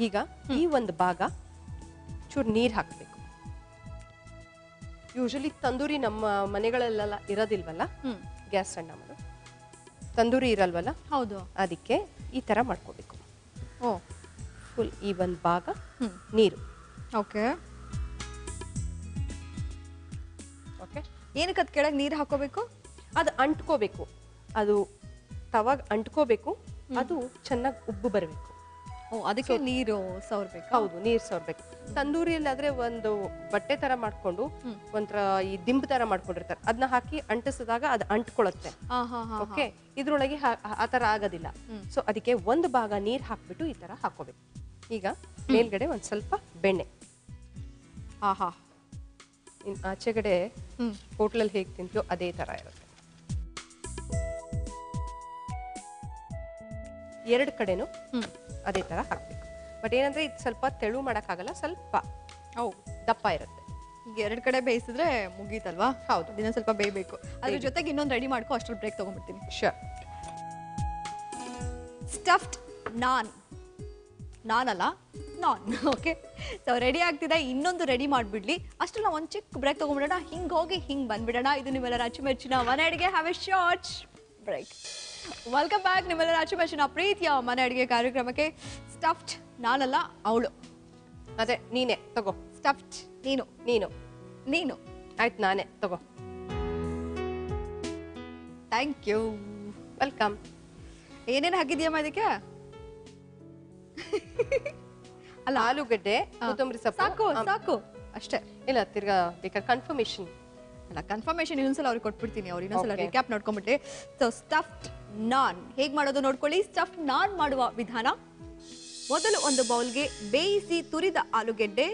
ಈಗ ಈ ಒಂದು ಭಾಗ ಚೂರು ನೀರು ಹಾಕಬೇಕು. ಯೂಶಲಿ ತಂದೂರಿ ನಮ್ಮ ಮನೆಗಳಲ್ಲೆಲ್ಲ ಇರೋದಿಲ್ವಲ್ಲ, ಗ್ಯಾಸ್ ಸಣ್ಣ ಮಾಡೋದು ತಂದೂರಿ ಇರಲ್ವಲ್ಲ,
ಹೌದು,
ಅದಕ್ಕೆ ಈ ಥರ ಮಾಡ್ಕೋಬೇಕು.
ಓ,
ಫುಲ್ ಈ ಒಂದು ಭಾಗ ನೀರು.
Okay
okay.
ಏನಕ್ಕೆ ಅದು ಕೆಳಗೆ ನೀರು ಹಾಕೋಬೇಕು?
ಅದು ಅಂಟ್ಕೋಬೇಕು, ಅದು ತವಾಗ ಅಂಟ್ಕೋಬೇಕು, ಅದು ಚೆನ್ನಾಗಿ ಉಬ್ಬು ಬರಬೇಕು.
ಓ, ಅದಕ್ಕೆ ನೀರು ಸವರ್ಬೇಕು.
ಹೌದು, ನೀರು ಸವರ್ಬೇಕು. ತಂದೂರಿಯಲ್ಲಾದ್ರೆ ಒಂದು ಬಟ್ಟೆ ತರ ಮಾಡ್ಕೊಂಡು ಒಂಥರ ಈ ದಿಂಬು ತರ ಮಾಡ್ಕೊಂಡಿರ್ತಾರೆ, ಅದನ್ನ ಹಾಕಿ ಅಂಟಿಸಿದಾಗ ಅದು ಅಂಟ್ಕೊಳ್ಳುತ್ತೆ. ಓಕೆ, ಇದ್ರೊಳಗೆ ಆ ತರ ಆಗೋದಿಲ್ಲ. ಸೊ ಅದಕ್ಕೆ ಒಂದು ಭಾಗ ನೀರು ಹಾಕ್ಬಿಟ್ಟು ಈ ತರ ಹಾಕೋಬೇಕು. ಈಗ ಮೇಲ್ಗಡೆ ಒಂದ್ ಸ್ವಲ್ಪ ಬೆಣ್ಣೆ. ಇನ್ ಆಚೆಗಡೆ ಹೋಟ್ಲಲ್ಲಿ ಹೇಗೆ ತಿಂತೀಯೋ ಅದೇ ತರ ಇರುತ್ತೆ. ಎರಡು ಕಡೆನೂ ಅದೇ ತರ ಹಾಕ್ಬೇಕು. ಬಟ್ ಏನಂದ್ರೆ ಇದು ಸ್ವಲ್ಪ ತೆಳು ಮಾಡೋಕ್ಕಾಗಲ್ಲ, ಸ್ವಲ್ಪ ದಪ್ಪ ಇರುತ್ತೆ.
ಈಗ ಎರಡು ಕಡೆ ಬೇಯಿಸಿದ್ರೆ ಮುಗೀತಲ್ವಾ?
ಹೌದು,
ದಿನ ಸ್ವಲ್ಪ ಬೇಯಬೇಕು. ಅದ್ರ ಜೊತೆಗೆ ಇನ್ನೊಂದು ರೆಡಿ ಮಾಡ್ಕೊ, ಅಷ್ಟ್ರಲ್ಲಿ ಬ್ರೇಕ್ ತಗೊಂಡ್ಬಿಡ್ತೀನಿ.
ಶೂರ್.
ಸ್ಟಫ್ಡ್ ನಾನ್ ಅಲ್ಲ, ನಾನ್. ಓಕೆ, ಸೊ ರೆಡಿ ಆಗ್ತಿದೆ. ಇನ್ನೊಂದು ರೆಡಿ ಮಾಡಿಬಿಡ್ಲಿ, ಅಷ್ಟರಲ್ಲಿ ನಾವು ಒಂದು ಚಿಕ್ಕ ಬ್ರೇಕ್ ತೊಗೊಂಡ್ಬಿಡೋಣ. ಹಿಂಗೆ ಹೋಗಿ ಹಿಂಗೆ ಬಂದ್ಬಿಡೋಣ. ಇದು ನಿಮ್ಮೆಲ್ಲರ ಅಚ್ಚುಮೆಚ್ಚಿನ ಮನೆ ಅಡಿಗೆ. Have a short break. Welcome back ನಿಮ್ಮೆಲ್ಲರ ಅಚ್ಚುಮೆಚ್ಚಿನ ಪ್ರೀತಿಯ ಮನೆ ಅಡಿಗೆ ಕಾರ್ಯಕ್ರಮಕ್ಕೆ. ಸ್ಟಫ್ಡ್ ನಾನಲ್ಲ, ಅವಳು.
ಅದೇ ನೀನೇ ತಗೋ.
ಸ್ಟಫ್ಡ್ ನೀನು
ನೀನು
ನೀನು
ಆಯ್ತು, ನಾನೇ ತಗೋ.
Thank you,
welcome.
ಏನೇನು ಹಾಕಿದ್ಯಮ್ಮ ಇದಕ್ಕೆ?
ಅಲ್ಲ, ಆಲೂಗಡ್ಡೆ, ಕೊತ್ತಂಬರಿ ಸೊಪ್ಪು.
ಸಾಕು ಸಾಕು ಅಷ್ಟೇ.
ಇಲ್ಲ, ತಿರ್ಗಾ ಬೇಕಾದ್ರೆ ಕನ್ಫರ್ಮೇಶನ್.
ಅಲ್ಲ, ಕನ್ಫರ್ಮೇಶನ್ ಇನ್ನೊಂದ್ಸಲ ಅವ್ರಿಗೆ ಕೊಟ್ಬಿಡ್ತೀನಿ. ಅವ್ರು ಇನ್ನೊಂದ್ಸಲ
Okay.
ರಿಕ್ಯಾಪ್ ನೋಡ್ಕೊಂಡ್ಬಿಟ್ಟು. ಸೊ ಸ್ಟಫ್ಡ್ ನಾನ್ ಹೇಗೆ ಮಾಡೋದು ನೋಡ್ಕೊಳ್ಳಿ. ಸ್ಟಫ್ಡ್ ನಾನ್ ಮಾಡುವ ವಿಧಾನ: ಮೊದಲು ಒಂದು ಬೌಲ್ಗೆ ಬೇಯಿಸಿ ತುರಿದ ಆಲೂಗೆಡ್ಡೆ,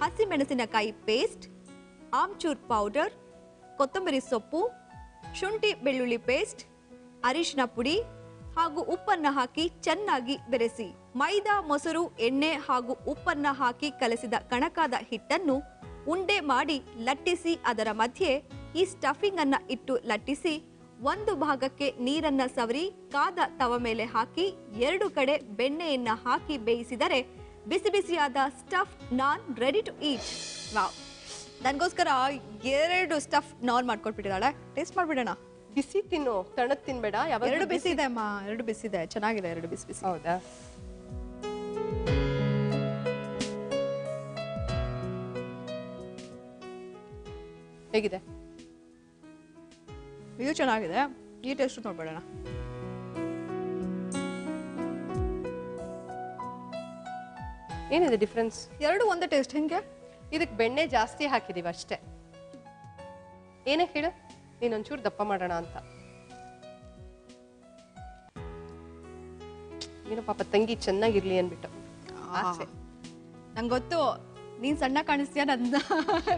ಹಸಿಮೆಣಸಿನಕಾಯಿ ಪೇಸ್ಟ್, ಆಮ್ಚೂರ್ ಪೌಡರ್, ಕೊತ್ತಂಬರಿ ಸೊಪ್ಪು, ಶುಂಠಿ ಬೆಳ್ಳುಳ್ಳಿ ಪೇಸ್ಟ್, ಅರಿಶಿನ ಪುಡಿ ಹಾಗೂ ಉಪ್ಪನ್ನ ಹಾಕಿ ಚೆನ್ನಾಗಿ ಬೆರೆಸಿ. ಮೈದಾ, ಮೊಸರು, ಎಣ್ಣೆ ಹಾಗೂ ಉಪ್ಪನ್ನ ಹಾಕಿ ಕಲಸಿದ ಕಣಕಾದ ಹಿಟ್ಟನ್ನು ಉಂಡೆ ಮಾಡಿ ಲಟ್ಟಿಸಿ ಅದರ ಮಧ್ಯೆ ಈ ಸ್ಟಫಿಂಗ್ ಅನ್ನ ಇಟ್ಟು ಲಟ್ಟಿಸಿ ಒಂದು ಭಾಗಕ್ಕೆ ನೀರನ್ನ ಸವರಿ ಕಾದ ತವ ಮೇಲೆ ಹಾಕಿ ಎರಡು ಕಡೆ ಬೆಣ್ಣೆಯನ್ನ ಹಾಕಿ ಬೇಯಿಸಿದರೆ ಬಿಸಿ ಬಿಸಿಯಾದ stuffed naan ready to eat. Wow, ನನಗೋಸ್ಕರ 2 ಸ್ಟಫ್ ನಾನ್ ಮಾಡ್ಕೊಟ್ಬಿಟ್ಟಿದ್ದಾಳೆ. ಟೇಸ್ಟ್ ಮಾಡ್ಬಿಡೋಣ.
ಬಿಸಿ ತಿನ್ನು, ತಣ್ಣದ್ ತಿನ್ಬೇಡ. ಯಾವಾಗ
2 ಬಿಸಿ ಇದೆ ಅಮ್ಮ, 2 ಬಿಸಿ ಇದೆ. ಚೆನ್ನಾಗಿದೆ 2 ಬಿಸಿ ಬಿಸಿ.
ಹೌದಾ? ಹೇಗಿದೆ?
ಇದು ಚೆನ್ನಾಗಿದೆ. ಈ ಟೇಸ್ಟ್ ನೋಡ್ಬೇಡೋಣ.
ಏನಿದೆ ಡಿಫ್ರೆನ್ಸ್?
2 ಒಂದೇ ಟೇಸ್ಟ್. ಹೆಂಗೆ?
ಇದಕ್ಕೆ ಬೆಣ್ಣೆ ಜಾಸ್ತಿ ಹಾಕಿದೀವಿ ಅಷ್ಟೇ. ಏನೇ ಹೇಳು, ನೀನೊಂಚೂರು ದಪ್ಪ ಮಾಡೋಣ ಅಂತ. ಏನೋ ಪಾಪ ತಂಗಿ ಚೆನ್ನಾಗಿರ್ಲಿ ಅನ್ಬಿಟ್ಟು ಆಸೆ.
ನಂಗೆ ಗೊತ್ತು ನೀನ್ ಸಣ್ಣ ಕಾಣಿಸ್ತೀಯ, ನನ್ನ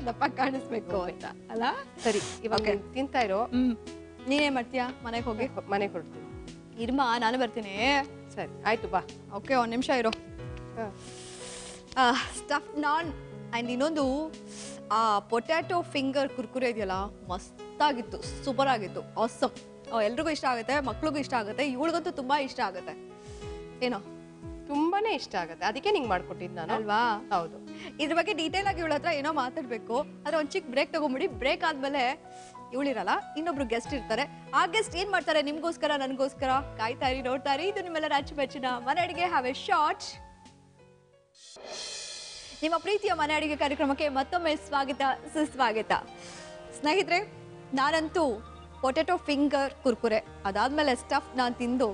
ದಪ್ಪ ಕಾಣಿಸ್ಬೇಕು ಅಂತ ಅಲ್ಲ.
ಸರಿ, ಇವಾಗ ತಿಂತಾ ಇರೋ.
ನೀನೇನ್ ಮಾಡ್ತೀಯಾ? ಮನೆಗೆ ಹೋಗಿ
ಮನೆಗೆ ಹೊರಡ್ತೀನಿ.
ಇರ್ಮ, ನಾನು ಬರ್ತೀನಿ.
ಸರಿ ಆಯ್ತು, ಬಾ.
ಓಕೆ, 1 ನಿಮಿಷ ಇರೋ. ಸ್ಟಫ್ ನಾನ್ ಆ್ಯಂಡ್ ಇನ್ನೊಂದು ಪೊಟ್ಯಾಟೊ ಫಿಂಗರ್ ಕುರ್ಕುರೆ ಇದೆಯಲ್ಲ, ಮಸ್ತಾಗಿತ್ತು, ಸೂಪರ್ ಆಗಿತ್ತು, ಆಸಮ್. ಎಲ್ರಿಗೂ ಇಷ್ಟ ಆಗುತ್ತೆ, ಮಕ್ಳಿಗೂ ಇಷ್ಟ ಆಗುತ್ತೆ, ಇವಳಿಗಂತೂ ತುಂಬಾ ಇಷ್ಟ ಆಗುತ್ತೆ. ಏನೋ
ತುಂಬಾನೇ ಇಷ್ಟ ಆಗುತ್ತೆ, ಅದಕ್ಕೆ ನಿಂಗೆ ಮಾಡ್ಕೊಟ್ಟಿದ್ದು ನಾನು.
ಅಲ್ವಾ?
ಹೌದು.
ಇದ್ರ ಬಗ್ಗೆ ಡೀಟೇಲ್ ಆಗಿ ಇವಳ ಹತ್ರ ಏನೋ ಮಾತಾಡ್ಬೇಕು. ಆದ್ರೆ ಒಂದ್ ಚಿಕ್ಕ ಬ್ರೇಕ್ ತಗೊಂಬಿಡಿ. ಬ್ರೇಕ್ ಆದ್ಮೇಲೆ ಇವಳಿರಲ್ಲ, ಇನ್ನೊಬ್ರು ಗೆಸ್ಟ್ ಇರ್ತಾರೆ. ಆ ಗೆಸ್ಟ್ ಏನ್ ಮಾಡ್ತಾರೆ ನಿಮ್ಗೋಸ್ಕರ, ನನ್ಗೋಸ್ಕರ ಕಾಯ್ತಾ ಇರಿ, ನೋಡ್ತಾ ಇರಿ. ಇದು ನಿಮ್ಮೆಲ್ಲರ ಅಚ್ಚುಮೆಚ್ಚಿನ ಮನೆ ಅಡಿಗೆ. Have a short. ನಿಮ್ಮ ಪ್ರೀತಿಯ ಮನೆ ಅಡಿಗೆ ಕಾರ್ಯಕ್ರಮಕ್ಕೆ ಮತ್ತೊಮ್ಮೆ ಸ್ವಾಗತ, ಸುಸ್ವಾಗತ. ಸ್ನೇಹಿತರೆ, ನಾನಂತೂ ಪೊಟ್ಯಾಟೊ ಫಿಂಗರ್ ಕುರ್ಕುರೆ ಅದಾದ್ಮೇಲೆ ಸ್ಟಫ್ ನಾನು ತಿಂದು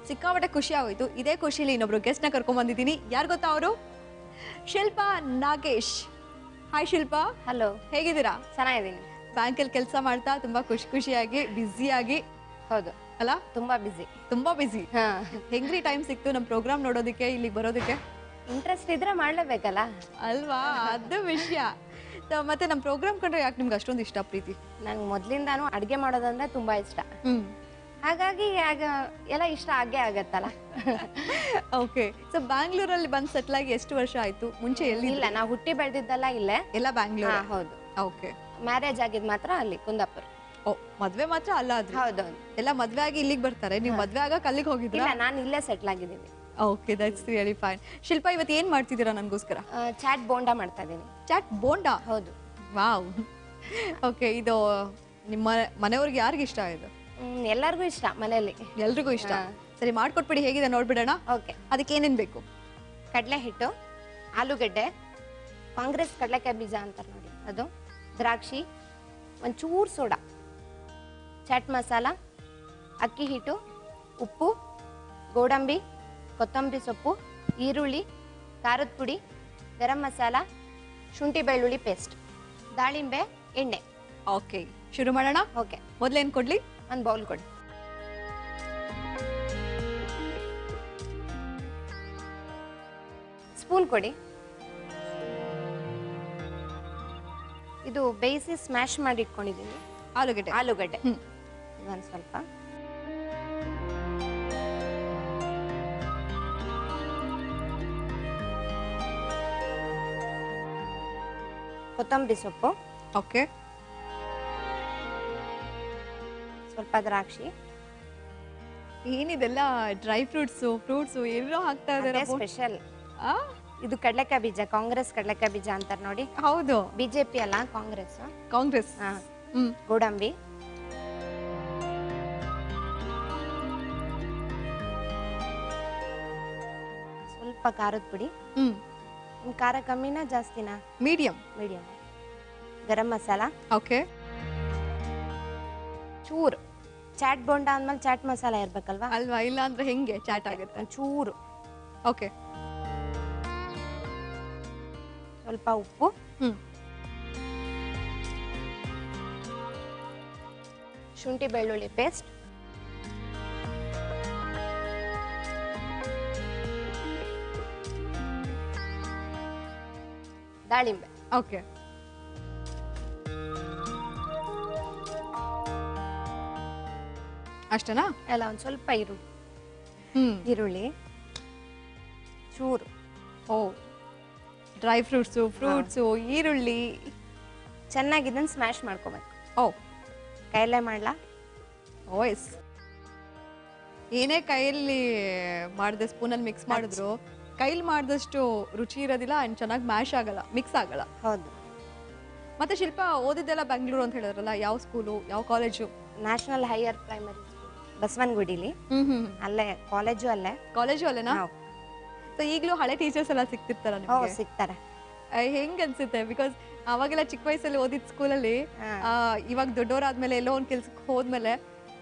ಸಿಕ್ಕಾಪಟ್ಟೆ ಖುಷಿ ಆಗೋಯ್ತು. ಇದೇ ಖುಷಿಲಿ ಇನ್ನೊಬ್ರು ಗೆಸ್ಟ್ನ ಕರ್ಕೊಂಡ್ ಬಂದಿದ್ದೀನಿ. ಯಾರು ಗೊತ್ತಾ ಅವರು? ಶಿಲ್ಪಾ ನಾಗೇಶ್. ಹಾಯ್ ಶಿಲ್ಪಾ.
ಹಲೋ,
ಹೇಗಿದ್ದೀರಾ?
ಚೆನ್ನಾಗಿದ್ದೀನಿ.
ಬ್ಯಾಂಕಲ್ಲಿ ಕೆಲಸ ಮಾಡ್ತಾ ತುಂಬಾ ಖುಷಿಯಾಗಿ ಬ್ಯುಸಿಯಾಗಿ.
ಹೌದು
ಅಲ್ಲ?
ತುಂಬಾ ಬಿಸಿ.
ತುಂಬಾ ಬಿಸಿ. ಹೆಂಗ್ರಿ ಟೈಮ್ ಸಿಕ್ತು ನಮ್ಮ ಪ್ರೋಗ್ರಾಮ್ ನೋಡೋದಕ್ಕೆ, ಇಲ್ಲಿಗೆ ಬರೋದಕ್ಕೆ?
ಇಂಟ್ರೆಸ್ಟ್ ಇದ್ರೆ ಮಾಡ್ಲೇಬೇಕಲ್ಲ
ಅಲ್ವಾ? ಅದು ವಿಷಯ. ಮತ್ತೆ ನಮ್ಮ ಪ್ರೋಗ್ರಾಮ್ ಕಂಡ್ರೆ ಯಾಕೆ ನಿಮ್ಗೆ ಅಷ್ಟೊಂದು ಇಷ್ಟ, ಪ್ರೀತಿ?
ನಂಗೆ ಮೊದ್ಲಿಂದಾನು ಅಡ್ಗೆ ಮಾಡೋದಂದ್ರೆ ತುಂಬಾ ಇಷ್ಟ. ಹಾಗಾಗಿ ಎಲ್ಲ ಇಷ್ಟ ಆಗೇ ಆಗತ್ತಲ್ಲ.
ಓಕೆ. ಸೊ ಬ್ಯಾಂಗ್ಳೂರಲ್ಲಿ ಬಂದು ಸೆಟ್ಲ್ ಆಗಿ ಎಷ್ಟು ವರ್ಷ ಆಯ್ತು? ಮುಂಚೆ ಎಲ್ಲಿ?
ಇಲ್ಲ, ನಾವು ಹುಟ್ಟಿ ಬೆಳೆದಿದ್ದಲ್ಲ ಇಲ್ಲೇ.
ಎಲ್ಲ ಬ್ಯಾಂಗ್ಳೂರ್?
ಹೌದು.
ಓಕೆ.
ಮ್ಯಾರೇಜ್ ಆಗಿದ್ ಮಾತ್ರ ಅಲ್ಲಿ ಕುಂದಾಪುರ.
ಓ, ಮದ್ವೆ ಮಾತ್ರ ಅಲ್ಲ ಅದು?
ಹೌದೌದು.
ಎಲ್ಲ ಮದ್ವೆ ಆಗಿ ಇಲ್ಲಿಗೆ ಬರ್ತಾರೆ, ನೀವು ಮದ್ವೆ ಆಗ ಅಲ್ಲಿಗೆ ಹೋಗಿದ್ರಾ?
ಇಲ್ಲ, ನಾನು ಇಲ್ಲೇ ಸೆಟ್ಲ್ ಆಗಿದ್ದೀನಿ.
Okay, that's really fine. Shilpa, ಇವತ್ತು ಏನ್ ಮಾಡ್ತಿದ್ದೀರಾ ನನಗೋಸ್ಕರ?
ಚಾಟ್ ಬೋಂಡಾ ಮಾಡ್ತಾ ಇದ್ದೀನಿ.
ಚಾಟ್ ಬೋಂಡಾ?
ಹೌದು.
ವಾವ್. ಓಕೆ, ಇದು ನಿಮ್ಮ ಮನೆಯವ್ರಿಗೆ ಯಾರಿಗೆ ಇಷ್ಟ ಇದು?
ಎಲ್ಲರಿಗೂ ಇಷ್ಟ ಮನೆಯಲ್ಲಿ.
ಎಲ್ರಿಗೂ ಇಷ್ಟ. ಸರಿ, ಮಾಡ್ಕೊಟ್ಬಿಡಿ, ಹೇಗಿದೆ ನೋಡ್ಬಿಡೋಣ.
ಓಕೆ.
ಅದಕ್ಕೆ ಏನೇನ್ ಬೇಕು?
ಕಡಲೆ ಹಿಟ್ಟು, ಆಲೂಗಡ್ಡೆ, ಕಾಂಗ್ರೆಸ್ ಕಡಲೆಕಾಯಿ ಬೀಜ ಅಂತಾರೆ ನೋಡಿ ಅದು, ದ್ರಾಕ್ಷಿ, ಒಂಚೂರು ಸೋಡಾ, ಚಾಟ್ ಮಸಾಲ, ಅಕ್ಕಿ ಹಿಟ್ಟು, ಉಪ್ಪು, ಗೋಡಂಬಿ, ಕೊತ್ತಂಬರಿ ಸೊಪ್ಪು, ಈರುಳ್ಳಿ, ಖಾರದ ಪುಡಿ, ಗರಂ ಮಸಾಲ, ಶುಂಠಿ ಬೆಳ್ಳುಳ್ಳಿ ಪೇಸ್ಟ್, ದಾಳಿಂಬೆ, ಎಣ್ಣೆ.
ಓಕೆ, ಶುರು ಮಾಡೋಣ.
ಓಕೆ.
ಮೊದಲೇನು ಕೊಡ್ಲಿ?
ಒಂದು ಬೌಲ್ ಕೊಡಿ. ಸ್ಪೂನ್ ಕೊಡಿ. ಇದು ಬೇಯಿಸಿ ಸ್ಮ್ಯಾಶ್ ಮಾಡಿ ಇಟ್ಕೊಂಡಿದ್ದೀನಿ ಆಲೂಗಡ್ಡೆ. ಇದೊಂದು ಸ್ವಲ್ಪ, ಕೊತ್ತಂಬರಿ ಸೊಪ್ಪು.
ಓಕೆ.
ಸ್ವಲ್ಪ ದ್ರಾಕ್ಷಿ.
ಏನಿದೆಲ್ಲ ಡ್ರೈ ಫ್ರೂಟ್ಸು ಏನೋ ಹಾಕ್ತಾ ಇದ್ದಾರೆ.
ಸ್ಪೆಷಲ್. ಇದು ಕಡಲೆಕಾಯಿ ಬೀಜ, ಕಾಂಗ್ರೆಸ್ ಕಡಲೆಕಾಯಿ ಬೀಜ ಅಂತಾರೆ ನೋಡಿ.
ಹೌದು.
ಬಿಜೆಪಿ ಅಲ್ಲ, ಕಾಂಗ್ರೆಸ್. ಗೋಡಂಬಿ, ಸ್ವಲ್ಪ ಖಾರದ ಪುಡಿ. ನಿಮ್ ಖಾರ ಕಮ್ಮಿನಾ ಜಾಸ್ತಿನಾ?
ಮೀಡಿಯಂ.
ಗರಂ ಮಸಾಲ.
ಓಕೆ.
ಚೂರು ಚಾಟ್ ಬೋಂಡಾ ಅಂದ್ಮೇಲೆ ಚಾಟ್ ಮಸಾಲ ಇರ್ಬೇಕಲ್ವಾ?
ಅಲ್ವಾ? ಇಲ್ಲ ಅಂದ್ರೆ ಹೆಂಗೆ ಚಾಟ್ ಆಗುತ್ತೆ?
ಚೂರು.
ಓಕೆ.
ಸ್ವಲ್ಪ ಉಪ್ಪು, ಶುಂಠಿ ಬೆಳ್ಳುಳ್ಳಿ ಪೇಸ್ಟ್, ದಾಳಿಂಬೆ.
ಓಕೆ. ಅಷ್ಟೇನಾ?
ಎಲ್ಲ ಒಂದು ಸ್ವಲ್ಪ ಈರುಳ್ಳಿ ಚೂರು.
ಓ, ಡ್ರೈ ಫ್ರೂಟ್ಸು, ಈರುಳ್ಳಿ
ಚೆನ್ನಾಗಿ ಇದನ್ನು ಸ್ಮ್ಯಾಶ್ ಮಾಡ್ಕೋಬೇಕು.
ಓ,
ಕೈಯಲ್ಲೇ ಮಾಡ್ಲಾ?
ಓಯಸ್. ಏನೇ ಕೈಯಲ್ಲಿ ಮಾಡಿದೆ, ಸ್ಪೂನಲ್ಲಿ ಮಿಕ್ಸ್ ಮಾಡಿದ್ರು ಕೈಲಿ ಮಾಡಿದಷ್ಟು ರುಚಿ ಇರೋದಿಲ್ಲ, ಅಂಡ್ ಚೆನ್ನಾಗಿ ಮ್ಯಾಶ್ ಆಗಲ್ಲ, ಮಿಕ್ಸ್ ಆಗಲ್ಲ.
ಹೌದು.
ಮತ್ತೆ ಶಿಲ್ಪ ಓದಿದ್ದೆಲ್ಲ ಬೆಂಗಳೂರು ಅಂತ ಹೇಳಿದ್ರಲ್ಲ, ಯಾವ ಸ್ಕೂಲು, ಯಾವ ಕಾಲೇಜು?
ನ್ಯಾಷನಲ್ ಹೈಯರ್ ಪ್ರೈಮರಿ ಬಸವನಗುಡಿಲಿ, ಅಲ್ಲೇ ಕಾಲೇಜು ಅಲ್ಲೇ.
ಕಾಲೇಜು ಅಲ್ಲೇನಾ? ಸೊ ಈಗಲೂ ಹಳೆ ಟೀಚರ್ಸ್ ಎಲ್ಲ ಸಿಗ್ತಿರ್ತಾರ ನಿಮಗೆ?
ಸಿಗ್ತಾರೆ.
ಹೆಂಗ್ ಅನ್ಸುತ್ತೆ? ಬಿಕಾಸ್ ಅವಾಗೆಲ್ಲ ಚಿಕ್ಕ ವಯಸ್ಸಲ್ಲಿ ಓದಿದ ಸ್ಕೂಲಲ್ಲಿ ಇವಾಗ ದೊಡ್ಡವರಾದ್ಮೇಲೆ ಎಲ್ಲೋ ಒಂದ್ ಕೆಲ್ಸಕ್ಕೆ ಹೋದ್ಮೇಲೆ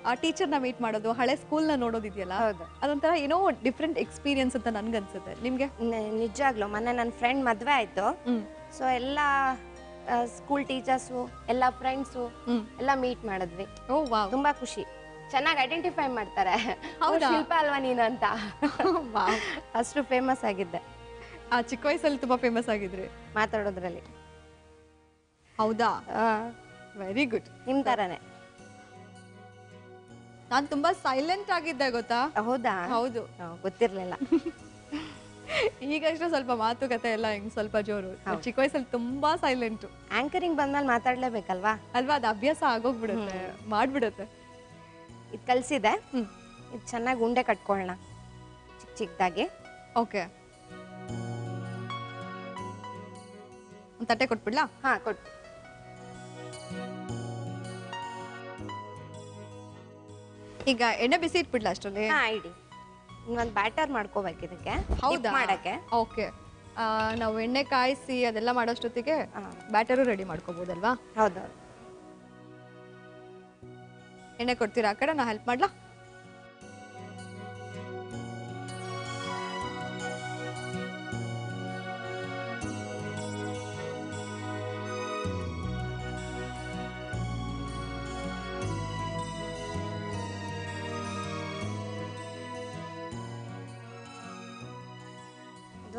ಆ ಟೀಚರ್ನ ಮೀಟ್ ಮಾಡೋದು, ಹಳೆ ಸ್ಕೂಲ್ನ ನೋಡೋದಿದೆಯಲ್ಲ, ಅದೊಂಥರ ಏನೋ ಡಿಫ್ರೆಂಟ್ ಎಕ್ಸ್ಪೀರಿಯನ್ಸ್ ಅಂತ ನನ್ಗನ್ಸುತ್ತೆ. ನಿಮ್ಗೆ?
ನಿಜಾಗ್ಲು ಮೊನ್ನೆ ನನ್ನ ಫ್ರೆಂಡ್ ಮದ್ವೆ ಆಯ್ತು. ಸೊ ಎಲ್ಲ ಸ್ಕೂಲ್ ಟೀಚರ್ಸು, ಎಲ್ಲ ಫ್ರೆಂಡ್ಸು ಎಲ್ಲ ಮೀಟ್ ಮಾಡಿದ್ವಿ. ತುಂಬಾ ಖುಷಿ. ಚೆನ್ನಾಗಿ ಐಡೆಂಟಿಫೈ ಮಾಡ್ತಾರೆ, ಶಿಲ್ಪ ಅಲ್ವಾ ನೀನು ಅಂತ. ಅಷ್ಟು ಫೇಮಸ್ ಆಗಿದ್ದೆ.
ಆ ಚಿಕ್ಕ ವಯಸ್ಸಲ್ಲಿ ತುಂಬಾ ಫೇಮಸ್ ಆಗಿದ್ರಿ
ಮಾತಾಡೋದ್ರಲ್ಲಿ.
ಹೌದಾ? Very good.
ನಿಮ್ ತರನೇ.
ನಾನ್ ತುಂಬಾ ಸೈಲೆಂಟ್ ಆಗಿದ್ದೆ ಗೊತ್ತಾ?
ಹೌದಾ?
ಹೌದು.
ಗೊತ್ತಿರ್ಲಿಲ್ಲ.
ಈಗಷ್ಟೇ ಸ್ವಲ್ಪ ಮಾತುಕತೆ ಎಲ್ಲ ಹಿಂಗ್ ಸ್ವಲ್ಪ ಜೋರು. ಚಿಕ್ಕ ವಯಸ್ಸಲ್ಲಿ ತುಂಬಾ ಸೈಲೆಂಟ್.
ಆಂಕರಿಂಗ್ ಬಂದ್ಮೇಲೆ ಮಾತಾಡ್ಲೇಬೇಕಲ್ವಾ?
ಅಲ್ವಾ? ಅದು ಅಭ್ಯಾಸ ಆಗೋಗ್ಬಿಡುತ್ತೆ, ಮಾಡ್ಬಿಡುತ್ತೆ.
ಇದು ಕಲ್ಸಿದೆ. ಇದು ಚೆನ್ನಾಗಿ ಉಂಡೆ ಕಟ್ಕೊಳ್ಳೋಣ ಚಿಕ್ಕ ಚಿಕ್ಕದಾಗಿ.
ಓಕೆ, ಒಂದು ತಟ್ಟೆ ಕೊಟ್ಬಿಡ್ಲಾ?
ಹಾ, ಕೊಟ್ಟು.
ಈಗ ಎಣ್ಣೆ ಬಿಸಿ ಇಟ್ಬಿಡ್ಲಾ ಅಷ್ಟರಲ್ಲಿ?
ಹಾ, ಇಡಿ. ಇನ್ನೊಂದು ಬ್ಯಾಟರ್ ಮಾಡ್ಕೋಬೇಕು ಇದಕ್ಕೆ.
ಹೌದಾ?
ಮಾಡಕ್ಕೆ.
ಓಕೆ, ನಾವು ಎಣ್ಣೆ ಕಾಯಿಸಿ ಅದೆಲ್ಲ ಮಾಡೋಷ್ಟೊತ್ತಿಗೆ ಬ್ಯಾಟರು ರೆಡಿ ಮಾಡ್ಕೋಬಹುದಲ್ವಾ?
ಹೌದು.
ಎಣ್ಣೆ ಕೊಡ್ತೀರಾ? ಆ ಕಡೆ ನಾ ಹೆಲ್ಪ್ ಮಾಡ್ಲಾ?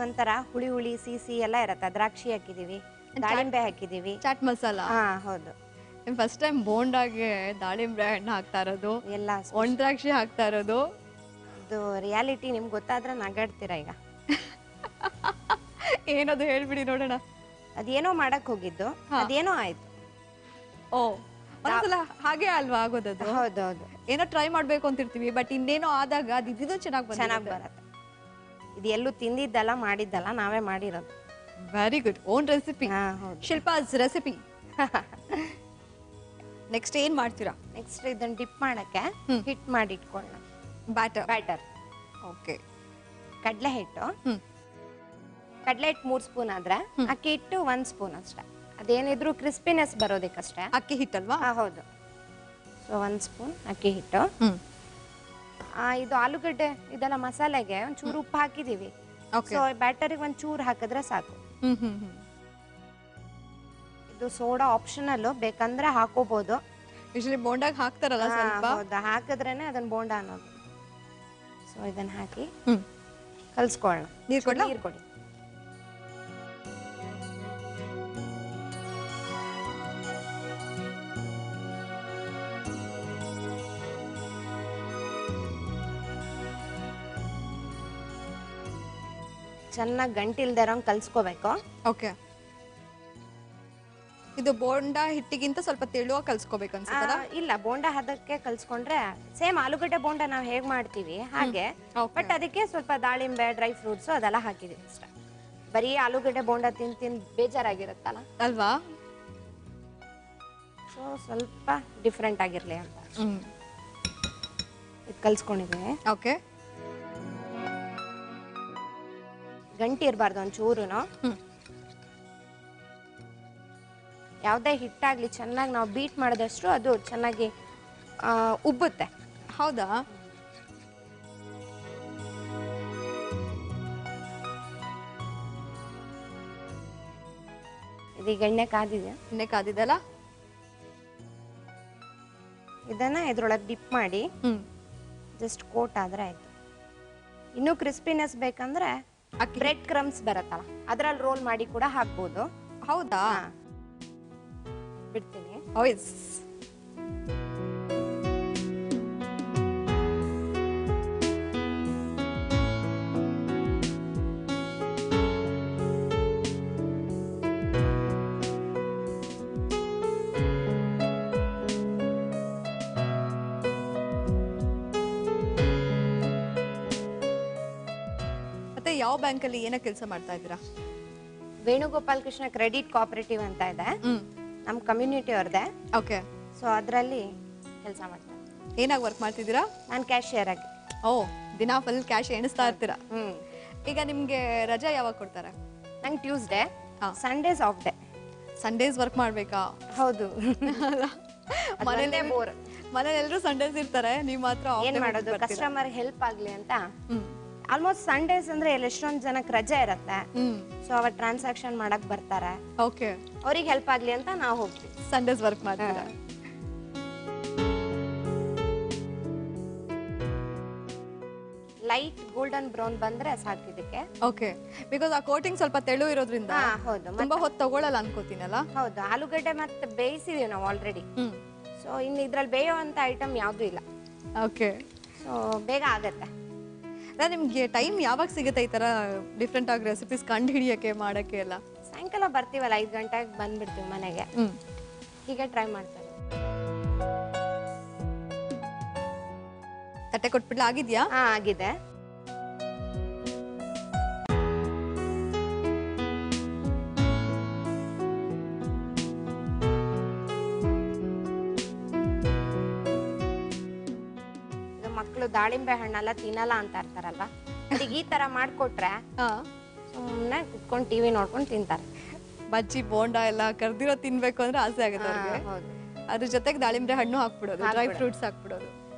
ಒಂಥರ ಹುಳಿ ಹುಳಿ ಸಿಸಿ ಎಲ್ಲ ಇರತ್ತೆ. ದ್ರಾಕ್ಷಿ ಹಾಕಿದೀವಿ, ದಾಳಿಂಬೆ ಹಾಕಿದೀವಿ,
ಚಾಟ್ ಮಸಾಲ.
ಹಾ ಹೌದು.
ಫಸ್ಟ್ ಟೈಮ್ ಬೋಂಡಾಗೆ ದಾಳಿಂಬೆ ಹಣ್ಣು ಹಾಕ್ತಾ ಇರೋದು,
ಎಲ್ಲ
ಒಣ ದ್ರಾಕ್ಷಿ ಹಾಕ್ತಾ ಇರೋದು.
ಇದು ರಿಯಾಲಿಟಿ ನಿಮ್ಗೆ ಗೊತ್ತಾದ್ರೆ ನಗಾಡ್ತೀರಾ ಈಗ.
ಏನದು ಹೇಳ್ಬಿಡಿ ನೋಡೋಣ.
ಅದೇನೋ ಮಾಡಕ್ ಹೋಗಿದ್ದು, ಅದೇನೋ ಆಯ್ತು.
ಓ, ಒಂದ್ಸಲ ಹಾಗೆ ಅಲ್ವಾ ಆಗೋದದು?
ಹೌದೌದು.
ಏನೋ ಟ್ರೈ ಮಾಡ್ಬೇಕು ಅಂತಿರ್ತೀವಿ, ಬಟ್ ಇನ್ನೇನೋ ಆದಾಗ ಅದಿದ್ದು ಚೆನ್ನಾಗಿ
ಬರುತ್ತೆ. ಇದು ಎಲ್ಲೂ ತಿಂದಿದ್ದಲ್ಲ, ಮಾಡಿದ್ದಲ್ಲ, ನಾವೇ ಮಾಡಿರೋದು.
Very good. Own recipe. Shilpa's recipe. Next ಏನ್ ಮಾಡ್ತೀರಾ?
ನೆಕ್ಸ್ಟ್ ಇದನ್ನ ಡಿಪ್ ಮಾಡಕ್ಕೆ ಹಿಟ್ ಮಾಡಿ ಇಟ್ಕೊಳ್ಳೋಣ. ಬ್ಯಾಟರ್.
ಓಕೆ.
ಕಡಲೆ ಹಿಟ್ಟು. ಕಡಲೆ ಹಿಟ್ಟು 3 ಸ್ಪೂನ್ ಆದ್ರೆ ಅಕ್ಕಿ ಹಿಟ್ಟು 1 ಸ್ಪೂನ್ ಅಷ್ಟೇ. ಅದೇನಿದ್ರು ಕ್ರಿಸ್ಪಿನೆಸ್ ಬರೋದಕ್ಕಷ್ಟೇ.
ಅಕ್ಕಿ ಹಿಟ್ಟಲ್ವಾ?
ಹೌದು. ಸೊ 1 ಸ್ಪೂನ್ ಅಕ್ಕಿ ಹಿಟ್ಟು. ಇದು ಆಲೂಗಡ್ಡೆ ಇದೆಲ್ಲ ಮಸಾಲೆಗೆ ಒಂಚೂರು ಉಪ್ಪು ಹಾಕಿದೀವಿ. ಸೊ ಬ್ಯಾಟರಿಗೆ ಒಂಚೂರು ಹಾಕಿದ್ರೆ ಸಾಕು. ಇದು ಸೋಡಾ ಆಪ್ಷನಲ್, ಬೇಕಂದ್ರೆ ಹಾಕೋಬಹುದು.
ಯೂಶಲಿ ಬೋಂಡಾಗ ಹಾಕ್ತಾರಲ್ಲ ಸ್ವಲ್ಪ.
ಹೌದಾ, ಹಾಕಿದ್ರೇನೆ ಅದನ್ನ ಬೋಂಡ ಅನ್ನೋದು. ಸೊ ಇದನ್ನ ಹಾಕಿ ಕಲ್ಸ್ಕೊಳ್ಳೋಣ.
ನೀರು ಕೊಡಿ.
ಚೆನ್ನಾಗಿ ಗಂಟಿಲ್ದೇ ಇರೋಂಗ್ ಕಲ್ಸ್ಕೋಬೇಕು.
ಓಕೆ. ಇದು ಬೋಂಡಾ ಹಿಟ್ಟಿಗಿಂತ ಸ್ವಲ್ಪ ತೆಳುವಾಗಿ ಕಲ್ಸ್ಕೋಬೇಕು ಅನ್ಸುತ್ತಲ್ಲ?
ಇಲ್ಲ, ಬೋಂಡಾ ಹದಕ್ಕೆ ಕಲ್ಸ್ಕೊಂಡ್ರೆ ಸೇಮ್ ಆಲೂಗಡ್ಡೆ ಬೋಂಡ ನಾವು ಹೇಗ್ ಮಾಡ್ತೀವಿ ಹಾಗೆ. ಬಟ್ ಅದಕ್ಕೆ ಸ್ವಲ್ಪ ದಾಳಿಂಬೆ, ಡ್ರೈ ಫ್ರೂಟ್ಸ್ ಅದೆಲ್ಲ ಹಾಕಿದೀವಿ ಅಷ್ಟೇ. ಬರೀ ಆಲೂಗಡ್ಡೆ ಬೋಂಡ ತಿಂದು ಬೇಜಾರಾಗಿರುತ್ತಲ್ಲ
ಅಲ್ವಾ?
ಸೊ ಸ್ವಲ್ಪ ಡಿಫ್ರೆಂಟ್ ಆಗಿರ್ಲಿ ಅಂತ ಇದು ಕಲ್ಸ್ಕೊಂಡಿದ್ದೀವಿ.
ಓಕೆ.
ಗಂಟಿ ಇರಬಾರ್ದು ಒಂಚೂರುನು. ಯಾವುದೇ ಹಿಟ್ಟಾಗ್ಲಿ ಚೆನ್ನಾಗಿ ನಾವು ಬೀಟ್ ಮಾಡಿದಷ್ಟು ಅದು ಚೆನ್ನಾಗಿ ಉಬ್ಬುತ್ತೆ.
ಹೌದಾ?
ಇದೀಗ ಎಣ್ಣೆ ಕಾದಿದೆ.
ಎಣ್ಣೆ ಕಾದಿದೆಲ್ಲ,
ಇದನ್ನ ಇದ್ರೊಳಗೆ ಡಿಪ್ ಮಾಡಿ ಜಸ್ಟ್ ಕೋಟ್ ಆದ್ರೆ ಆಯ್ತು. ಇನ್ನೂ ಕ್ರಿಸ್ಪಿನೆಸ್ ಬೇಕಂದ್ರೆ ಬ್ರೆಡ್ ಕ್ರಮ್ಸ್ ಬರತ್ತಲ್ಲ, ಅದ್ರಲ್ಲಿ ರೋಲ್ ಮಾಡಿ ಕೂಡ ಹಾಕ್ಬೋದು.
ಹೌದಾ?
ಬಿಡ್ತೀನಿ.
ಮತ್ತೆ ಯಾವ ಬ್ಯಾಂಕಲ್ಲಿ ಏನೋ ಕೆಲಸ ಮಾಡ್ತಾ ಇದ್ದೀರಾ?
ವೇಣುಗೋಪಾಲ್ ಕೃಷ್ಣ ಕ್ರೆಡಿಟ್ ಕೋಆಪರೇಟಿವ್ ಅಂತ ಇದೆ. ನಮ್ಮ ಕಮ್ಯುನಿಟಿ ಅವ್ರದ್ದೆ.
ಓಕೆ.
ಸೊ ಅದರಲ್ಲಿ ಕೆಲಸ ಮಾಡ್ತಾರೆ.
ಏನಾಗಿ ವರ್ಕ್ ಮಾಡ್ತಿದ್ದೀರಾ?
ನಾನು ಕ್ಯಾಶಿಯರ್ ಆಗಿ.
ಓ, ದಿನ ಫುಲ್ ಕ್ಯಾಶ್ ಎಣಿಸ್ತಾ ಇರ್ತೀರಾ.
ಹ್ಮ್.
ಈಗ ನಿಮ್ಗೆ ರಜಾ ಯಾವಾಗ ಕೊಡ್ತಾರೆ?
ನಂಗೆ Tuesday, Sundays of day.
Sundays work ಮಾಡ್ಬೇಕಾ?
ಹೌದು.
ಮನೇಲಿ
ಬೋರ್.
ಮನೇಲಿ ಎಲ್ಲರೂ ಸಂಡೇಸ್ ಇರ್ತಾರೆ, ನೀವು ಮಾತ್ರ
ಏನ್ ಮಾಡೋದು, ಕಸ್ಟಮರ್ ಹೆಲ್ಪ್ ಆಗ್ಲಿ ಅಂತ. ಆಲ್ಮೋಸ್ಟ್ ಸಂಡೇಸ್ ಅಂದ್ರೆ ಎಷ್ಟೊಂದು ಜನಕ್ಕೆ ರಜೆ ಇರತ್ತೆ. ಸೊ ಅವ ಟ್ರಾನ್ಸಾಕ್ಷನ್ ಮಾಡಕ್ ಬರ್ತಾರೆ.
ಓಕೆ.
ಅವ್ರಿಗೆ ಹೆಲ್ಪ್ ಆಗ್ಲಿ ಅಂತ ನಾವು ಹೋಗ್ತೀವಿ.
ಸಂಡೇಸ್ ವರ್ಕ್ ಮಾಡ್ತೀರಾ?
ಲೈಟ್ ಗೋಲ್ಡನ್ ಬ್ರೌನ್ ಬಂದ್ರೆ ಸಾಕು ಇದಕ್ಕೆ.
ಓಕೆ. ಬಿಕಾಸ್ ಆ ಕೋಟಿಂಗ್ ಸ್ವಲ್ಪ ತೆಳು ಇರೋದ್ರಿಂದ
ಹೌದು,
ತುಂಬಾ ಹೊತ್ತು ತಗೊಳ್ಳಲ್ಲ ಅನ್ಕೋತೀನಲ್ಲ.
ಹೌದು, ಆಲೂಗಡ್ಡೆ ಮತ್ತೆ ಬೇಯಿಸಿದೀವಿ ನಾವು ಆಲ್ರೆಡಿ. ಸೊ ಇನ್ನು ಇದ್ರಲ್ಲಿ ಬೇಯೋ ಅಂತ ಐಟಮ್ ಯಾವ್ದು ಇಲ್ಲ.
ಓಕೆ.
ಸೊ ಬೇಗ ಆಗತ್ತೆ.
ನಿಮ್ಗೆ ಟೈಮ್ ಯಾವಾಗ ಸಿಗುತ್ತೆ ಈ ತರ ಡಿಫ್ರೆಂಟ್ ಆಗಿ ರೆಸಿಪೀಸ್ ಕಂಡು ಹಿಡಿಯಕ್ಕೆ ಮಾಡಕ್ಕೆ ಎಲ್ಲ?
ಸಾಯಂಕಾಲ ಬರ್ತೀವಲ್ಲ, 5 ಗಂಟೆಗೆ ಬಂದ್ಬಿಡ್ತೀವಿ ಮನೆಗೆ. ಹೀಗೆ ಟ್ರೈ ಮಾಡ್ತಾರೆ.
ತಟ್ಟೆ ಕೊಟ್ಬಿಡ್ಲ ಆಗಿದ್ಯಾ?
ಆಗಿದೆ. ಮಕ್ಕಳು ದಾಳಿಂಬೆ ಹಣ್ಣೆಲ್ಲ ತಿನ್ನಲ್ಲ ಅಂತ ಇರ್ತಾರಲ್ವಾ, ಅದಕ್ಕೆ ಈ ತರ ಮಾಡ್ಕೊಟ್ರೆ ಸುಮ್ಮನೆ ಕುತ್ಕೊಂಡು ಟಿವಿ ನೋಡ್ಕೊಂಡು ತಿಂತಾರೆ.
ಬಜ್ಜಿ ಬೋಂಡಾ ಎಲ್ಲ ಕರ್ದಿರೋ ತಿನ್ಬೇಕು ಅಂದ್ರೆ ಆಸೆ ಆಗುತ್ತೆ ಅವ್ರಿಗೆ. ಅದ್ರ ಜೊತೆಗೆ ದಾಳಿಂಬೆ ಹಣ್ಣು ಹಾಕ್ಬಿಡೋದು, ಡ್ರೈ ಫ್ರೂಟ್ಸ್ ಹಾಕ್ಬಿಡೋದು.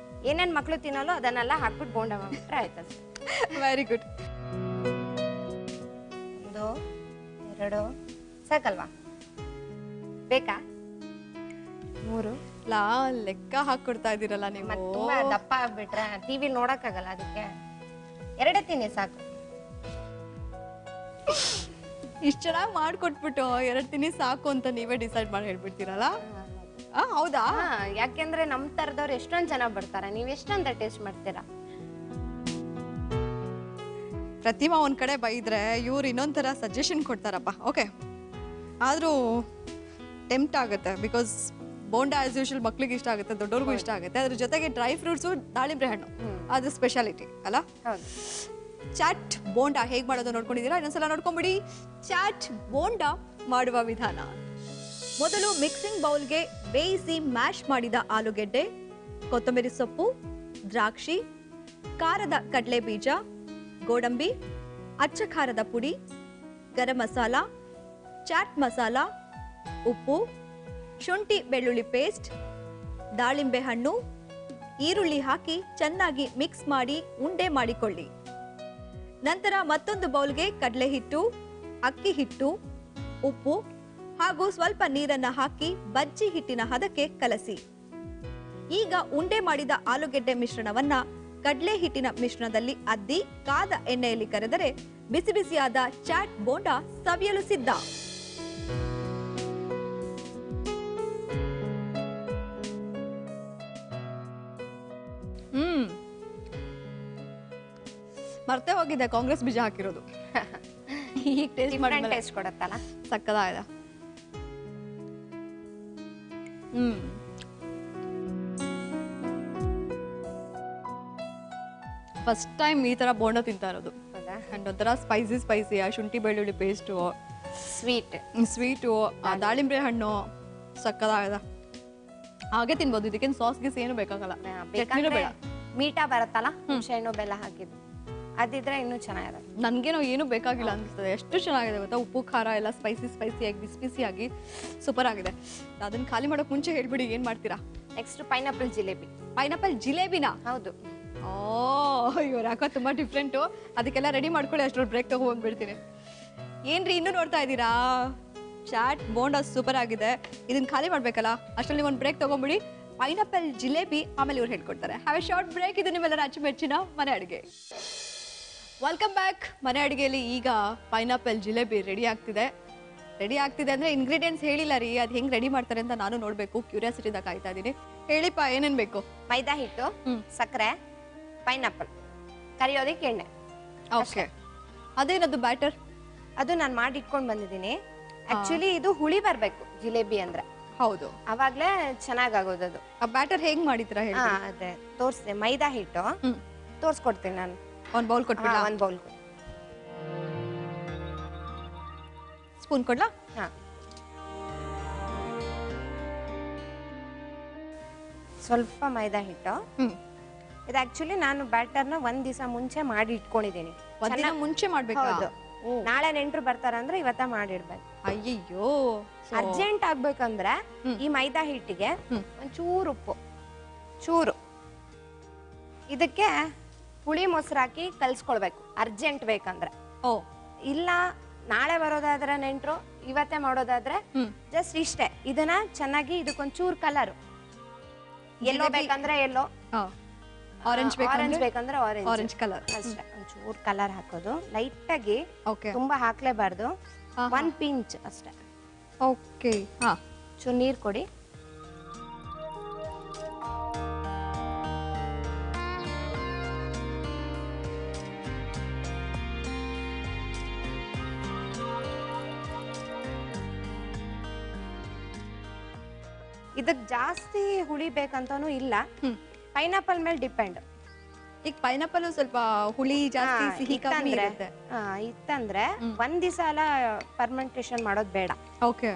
ಏನೇನ್ ಮಕ್ಳು ತಿನ್ನಲ್ಲೋ ಅದನ್ನೆಲ್ಲ ಹಾಕ್ಬಿಟ್ಟು ಬೋಂಡ ಮಾಡ್ಬಿಟ್ರೆ ಆಯ್ತು.
Very good.
1 2 ಸಾಕಲ್ವಾ? ಬೇಕಾ? 3.
ಲೆಕ್ಕ ಹಾಕೊಡ್ತಾ ಇದೀರಲ್ಲ ನೀವು.
ತುಂಬಾ ದಪ್ಪ ಆಗ್ಬಿಟ್ರೆ ಟಿವಿ ನೋಡಕ್ಕಾಗಲ್ಲ, ಅದಕ್ಕೆ 2 ತಿನ್ನಿ ಸಾಕು.
ಇಷ್ಟ ಚೆನ್ನಾಗಿ ಮಾಡ್ಕೊಟ್ಬಿಟ್ಟು 2 ತಿನ್ನಿ ಸಾಕು ಅಂತ ನೀವೇ ಡಿಸೈಡ್ ಮಾಡಿ ಹೇಳ್ಬಿಡ್ತೀರಲ್ಲ. ಹೌದಾ?
ಯಾಕೆಂದ್ರೆ ನಮ್ ತರದವ್ರು ಎಷ್ಟೊಂದ್ ಜನ ಬರ್ತಾರೆ, ನೀವ್ ಎಷ್ಟೊಂದ ಟೇಸ್ಟ್ ಮಾಡ್ತೀರಾ.
ಪ್ರತಿಮಾ ಒಂದ್ ಕಡೆ ಬೈದ್ರೆ ಇವ್ರು ಇನ್ನೊಂದ್ ತರ ಸಜೆಷನ್ ಕೊಡ್ತಾರಪ್ಪ. ಓಕೆ, ಆದ್ರೂ ಟೆಂಪ್ಟ್ ಆಗುತ್ತೆ. ಬಿಕಾಸ್ ಬೋಂಡಾ ಆಸ್ ಯೂಶುವಲ್ ಮಕ್ಳಿಗೆ ಇಷ್ಟ ಆಗುತ್ತೆ, ದೊಡ್ಡವ್ರಿಗೂ ಇಷ್ಟ ಆಗುತ್ತೆ. ಅದ್ರ ಜೊತೆಗೆ ಡ್ರೈ ಫ್ರೂಟ್ಸು, ದಾಳಿಂಬೆ ಹಣ್ಣು, ಅದು ಸ್ಪೆಷಾಲಿಟಿ ಅಲ್ಲ. ಚಾಟ್ ಬೋಂಡಾ ಹೇಗ್ ಮಾಡೋದು ನೋಡ್ಕೊಂಡಿದ್ದೀರಾ? ಇನ್ನೊಂದ್ಸಲ ನೋಡ್ಕೊಂಬಿಡಿ. ಚಾಟ್ ಬೋಂಡಾ ಮಾಡುವ ವಿಧಾನ: ಮೊದಲು ಮಿಕ್ಸಿಂಗ್ ಬೌಲ್ಗೆ ಬೇಯಿಸಿ ಮ್ಯಾಶ್ ಮಾಡಿದ ಆಲೂಗೆಡ್ಡೆ, ಕೊತ್ತಂಬರಿ ಸೊಪ್ಪು, ದ್ರಾಕ್ಷಿ, ಖಾರದ ಕಡಲೆ ಬೀಜ, ಗೋಡಂಬಿ, ಅಚ್ಚ ಖಾರದ ಪುಡಿ, ಗರಂ ಮಸಾಲ, ಚಾಟ್ ಮಸಾಲ, ಉಪ್ಪು, ಶುಂಠಿ ಬೆಳ್ಳುಳ್ಳಿ ಪೇಸ್ಟ್, ದಾಳಿಂಬೆ ಹಣ್ಣು, ಈರುಳ್ಳಿ ಹಾಕಿ ಚೆನ್ನಾಗಿ ಮಿಕ್ಸ್ ಮಾಡಿ ಉಂಡೆ ಮಾಡಿಕೊಳ್ಳಿ. ನಂತರ ಮತ್ತೊಂದು ಬೌಲ್ಗೆ ಕಡಲೆ ಹಿಟ್ಟು, ಅಕ್ಕಿ ಹಿಟ್ಟು, ಉಪ್ಪು ಹಾಗೂ ಸ್ವಲ್ಪ ನೀರನ್ನ ಹಾಕಿ ಬಜ್ಜಿ ಹಿಟ್ಟಿನ ಹದಕ್ಕೆ ಕಲಸಿ. ಈಗ ಉಂಡೆ ಮಾಡಿದ ಆಲೂಗೆಡ್ಡೆ ಮಿಶ್ರಣವನ್ನ ಕಡಲೆ ಹಿಟ್ಟಿನ ಮಿಶ್ರಣದಲ್ಲಿ ಅದ್ದಿ ಕಾದ ಎಣ್ಣೆಯಲ್ಲಿ ಕರೆದರೆ ಬಿಸಿ ಬಿಸಿಯಾದ ಚಾಟ್ ಬೋಂಡಾ ಸವಿಯಲು ಸಿದ್ಧ. ಮರ್ತೆ ಹೋಗಿದ್ದೆ ಕಾಂಗ್ರೆಸ್ ಬೀಜ ಹಾಕಿರೋದು. ಈಗ
ಟೇಸ್ಟ್ ಕೊಡತ್ತಲ್ಲ,
ಸಕ್ಕದಾಗಿದೆ. ಫಸ್ಟ್ ಟೈಮ್ ಈ ತರ ಬೋಂಡ ತಿಂತಾ ಇರೋದು. ಅಂಡ್ ಒಂಥರ ಸ್ಪೈಸಿ ಆ ಶುಂಠಿ ಬೆಳ್ಳುಳ್ಳಿ ಪೇಸ್ಟು, ಸ್ವೀಟು, ದಾಳಿಂಬೆ ಹಣ್ಣು ಸಕ್ಕದಾಗಿದೆ. ಹಾಗೆ ತಿನ್ಬೋದು, ಇದಕ್ಕೇನು ಸಾಸ್ ಗೀಸ್ ಏನು ಬೇಕಾಗಲ್ಲ. ಚಟ್ನಿನೂ ಬೇಡ.
ಮೀಠಾ ಬರುತ್ತಲ್ಲ, ಹುಣಸೆ ಹಣ್ಣು ಬೆಲ್ಲ ಹಾಕಿದ್ದು, ಅದಿದ್ರೆ ಇನ್ನೂ ಚೆನ್ನಾಗಿರುತ್ತೆ.
ನನ್ಗೇನೋ ಏನು ಬೇಕಾಗಿಲ್ಲ ಅನಿಸ್ತದೆ. ಎಷ್ಟು ಚೆನ್ನಾಗಿದೆ ಗೊತ್ತಾ, ಉಪ್ಪು ಖಾರ ಎಲ್ಲ ಸ್ಪೈಸಿಯಾಗಿ ಬಿಸಿ ಬಿಸಿಯಾಗಿ ಸೂಪರ್ ಆಗಿದೆ. ಅದನ್ನ ಖಾಲಿ ಮಾಡೋಕೆ ಮುಂಚೆ ಹೇಳ್ಬಿಡಿ ಏನ್ ಮಾಡ್ತೀರಾ?
Next pineapple jalebi.
ಪೈನಾಪಲ್ ಜಿಲೇಬಿನಾ?
ಹೌದು.
ಇವ್ರು ಯಾಕೋ ತುಂಬಾ ಡಿಫ್ರೆಂಟು. ಅದಕ್ಕೆಲ್ಲ ರೆಡಿ ಮಾಡ್ಕೊಳ್ಳಿ, ಅಷ್ಟೊಂದು ಬ್ರೇಕ್ ತಗೋ ಬಂದ್ಬಿಡ್ತೀನಿ. ಏನ್ರಿ ಇನ್ನೂ ನೋಡ್ತಾ ಇದ್ದೀರಾ? ಚಾಟ್ ಬೋಂಡಾ ಸೂಪರ್ ಆಗಿದೆ. ಇದನ್ನ ಖಾಲಿ ಮಾಡ್ಬೇಕಲ್ಲ, ಅಷ್ಟರಲ್ಲಿ ಒಂದು ಬ್ರೇಕ್ ತಗೊಂಡ್ಬಿಡಿ. ಪೈನಾಪಲ್ ಜಿಲೇಬಿ ಆಮೇಲೆ ಇವ್ರು ಹೇಳ್ಕೊಡ್ತಾರೆ. Have a short break. ಇದು ನಿಮ್ಮೆಲ್ಲರ ಅಚ್ಚುಮೆಚ್ಚಿನ ಮನೆ ಅಡುಗೆ. Welcome back. ಮನೆ ಅಡುಗೆಯಲ್ಲಿ ಈಗ ಪೈನಾಪಲ್ ಜಿಲೇಬಿ ರೆಡಿ ಆಗ್ತಿದೆ ಅಂದ್ರೆ ಇಂಗ್ರೀಡಿಯೆಂಟ್ಸ್ ಹೇಳಿಲ್ಲ ರೀ, ಅದು ಹೆಂಗ್ ರೆಡಿ ಮಾಡ್ತಾರೆ ಅಂತ ನಾನು ನೋಡ್ಬೇಕು, ಕ್ಯೂರಿಯಾಸಿಟಿದ ಕಾಯ್ತಾ ಇದ್ದೀನಿ. ಹೇಳಿಪ್ಪ ಏನೇನ್ ಬೇಕು?
ಮೈದಾ ಹಿಟ್ಟು, ಸಕ್ಕರೆ, ಪೈನಾಪಲ್, ಕರಿಯೋದಕ್ಕೆ ಎಣ್ಣೆ.
ಓಕೆ, ಅದೇನದು ಬ್ಯಾಟರ್?
ಅದು ನಾನು ಮಾಡಿ ಇಟ್ಕೊಂಡು ಬಂದಿದ್ದೀನಿ. ಆಕ್ಚುಲಿ ಇದು ಹುಳಿ ಬರ್ಬೇಕು ಜಿಲೇಬಿ ಅಂದ್ರೆ.
ಹೌದು,
ಅವಾಗ್ಲೇ ಚೆನ್ನಾಗಾಗೋದು ಅದು.
ಆ ಬ್ಯಾಟರ್ ಹೇಗ್ ಮಾಡಿದ್ದೀರಾ ಹೇಳಿ?
ಅದೇ ತೋರಿಸ್ದೆ. ಮೈದಾ ಹಿಟ್ಟು ತೋರಿಸ್ಕೊಡ್ತೀನಿ ನಾನು.
ಒಂದು ಬೌಲ್ ಕೊಟ್ಬಿಡ್ಲಾ?
ಒಂದು ಬೌಲ್.
ಸ್ಪೂನ್ ಕೊಡ್ಲಾ?
ಸ್ವಲ್ಪ ಮೈದಾ ಹಿಟ್ಟು. ಇದು ಆಕ್ಚುಲಿ ನಾನು ಬ್ಯಾಟರ್ನ ಒಂದ್ ದಿವಸ ಮುಂಚೆ ಮಾಡಿ ಇಟ್ಕೊಂಡಿದ್ದೀನಿ.
ಒಂದಿನ ಮುಂಚೆ ಮಾಡ್ಬೇಕಾ?
ಹೌದು. ನಾಳೆ ನೆಂಟ್ರು ಬರ್ತಾರಂದ್ರೆ ಇವತ್ತ ಮಾಡಿಡ್ಬೇಕು.
ಅಯ್ಯಯ್ಯೋ,
ಅರ್ಜೆಂಟ್ ಆಗ್ಬೇಕಂದ್ರೆ ಈ ಮೈದಾ ಹಿಟ್ಟಿಗೆ ಒಂಚೂರು ಉಪ್ಪು, ಚೂರು ಇದಕ್ಕೆ ಹುಳಿ ಮೊಸರು ಹಾಕಿ ಕಲ್ಸ್ಕೊಳ್ಬೇಕು ಅರ್ಜೆಂಟ್ ಬೇಕಂದ್ರೆ.
ಓ,
ಇಲ್ಲ ನಾಳೆ ಬರೋದಾದ್ರೆ ನೆಂಟ್ರು ಇವತ್ತೇ ಮಾಡೋದಾದ್ರೆ ಜಸ್ಟ್ ಇಷ್ಟೇ. ಇದನ್ನ ಚೆನ್ನಾಗಿ ಇದಕ್ಕೊಂಚೂರು ಕಲರ್, ಎಲ್ಲೋ ಬೇಕಂದ್ರೆ ಎಲ್ಲೋ,
ಆರೆಂಜ್
ಬೇಕಂದ್ರೆ
ಆರೆಂಜ್ ಕಲರ್
ಅಷ್ಟೇ. ಒಂಚೂರು ಕಲರ್ ಹಾಕೋದು ಲೈಟ್ ಆಗಿ,
ಓಕೆ.
ತುಂಬಾ ಹಾಕ್ಲೇಬಾರ್ದು, 1 ಪಿಂಚ್ ಅಷ್ಟೇ.
ಓಕೆ. ಹಾ,
ಚೂರು ನೀರ್ ಕೊಡಿ. ಇದಕ್ ಜಾಸ್ತಿ ಹುಳಿ ಬೇಕಂತಾನು ಇಲ್ಲ, ಪೈನಾಪಲ್ ಮೇಲೆ ಡಿಪೆಂಡ್.
ಈಗ ಪೈನಾಪಲ್ ಸ್ವಲ್ಪ ಹುಳಿ ಜಾಸ್ತಿ, ಸಿಹಿ ಕಮ್ಮಿ ಇರುತ್ತೆ.
ಇತ್ತಂದ್ರೆ ಒಂದ್ ದಿವಸ ಎಲ್ಲ ಫರ್ಮೆಂಟೇಶನ್ ಮಾಡೋದ್ ಬೇಡ.
ಓಕೆ.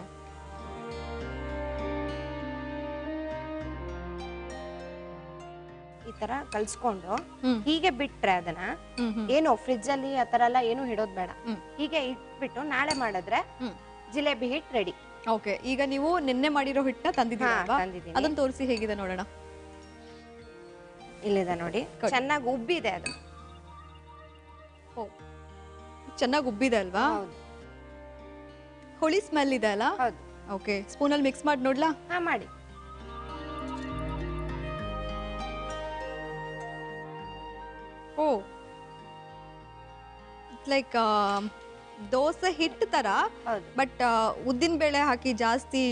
ಈ ತರ ಕಲ್ಸ್ಕೊಂಡು ಹೀಗೆ ಬಿಟ್ರೆ ಅದನ್ನ ಏನು ಫ್ರಿಜ್ ಅಲ್ಲಿ ಆತರ ಎಲ್ಲ ಏನು ಇಡೋದ್ ಬೇಡ. ಹೀಗೆ ಇಟ್ಬಿಟ್ಟು ನಾಳೆ ಮಾಡಿದ್ರೆ ಜಿಲೇಬಿ ಹಿಟ್ ರೆಡಿ.
ಓಕೆ. ಈಗ ನೀವು ನಿನ್ನೆ ಮಾಡಿರೋ ಹಿಟ್ಟನ್ನ ತಂದಿದ್ದೀರಾ?
ತಂದಿದ್ದೀನಿ.
ಅದನ್ನ ತೋರಿಸಿ ಹೇಗಿದೆ ನೋಡೋಣ.
ಇಲ್ಲಿದೆ ನೋಡಿ, ಚೆನ್ನಾಗಿ ಉಬ್ಬಿದೆ ಅದು.
ಚೆನ್ನಾಗಿ ಉಬ್ಬಿದೆ ಅಲ್ವಾ? ಹುಳಿ ಸ್ಮೆಲ್ ಇದೆ ಅಲ್ಲ?
ಹೌದು.
ಓಕೆ. ಸ್ಪೂನಲ್ಲಿ ಮಿಕ್ಸ್ ಮಾಡಿ ನೋಡ್ಲಾ?
ಹಾ, ಮಾಡಿ.
ಓ, ಲೈಕ್ ದೋಸೆ ಹಿಟ್ಟು ತರ, ಬಟ್ ಉದ್ದಿನ ಬೇಳೆ ಹಾಕಿ ಜಾಸ್ತಿ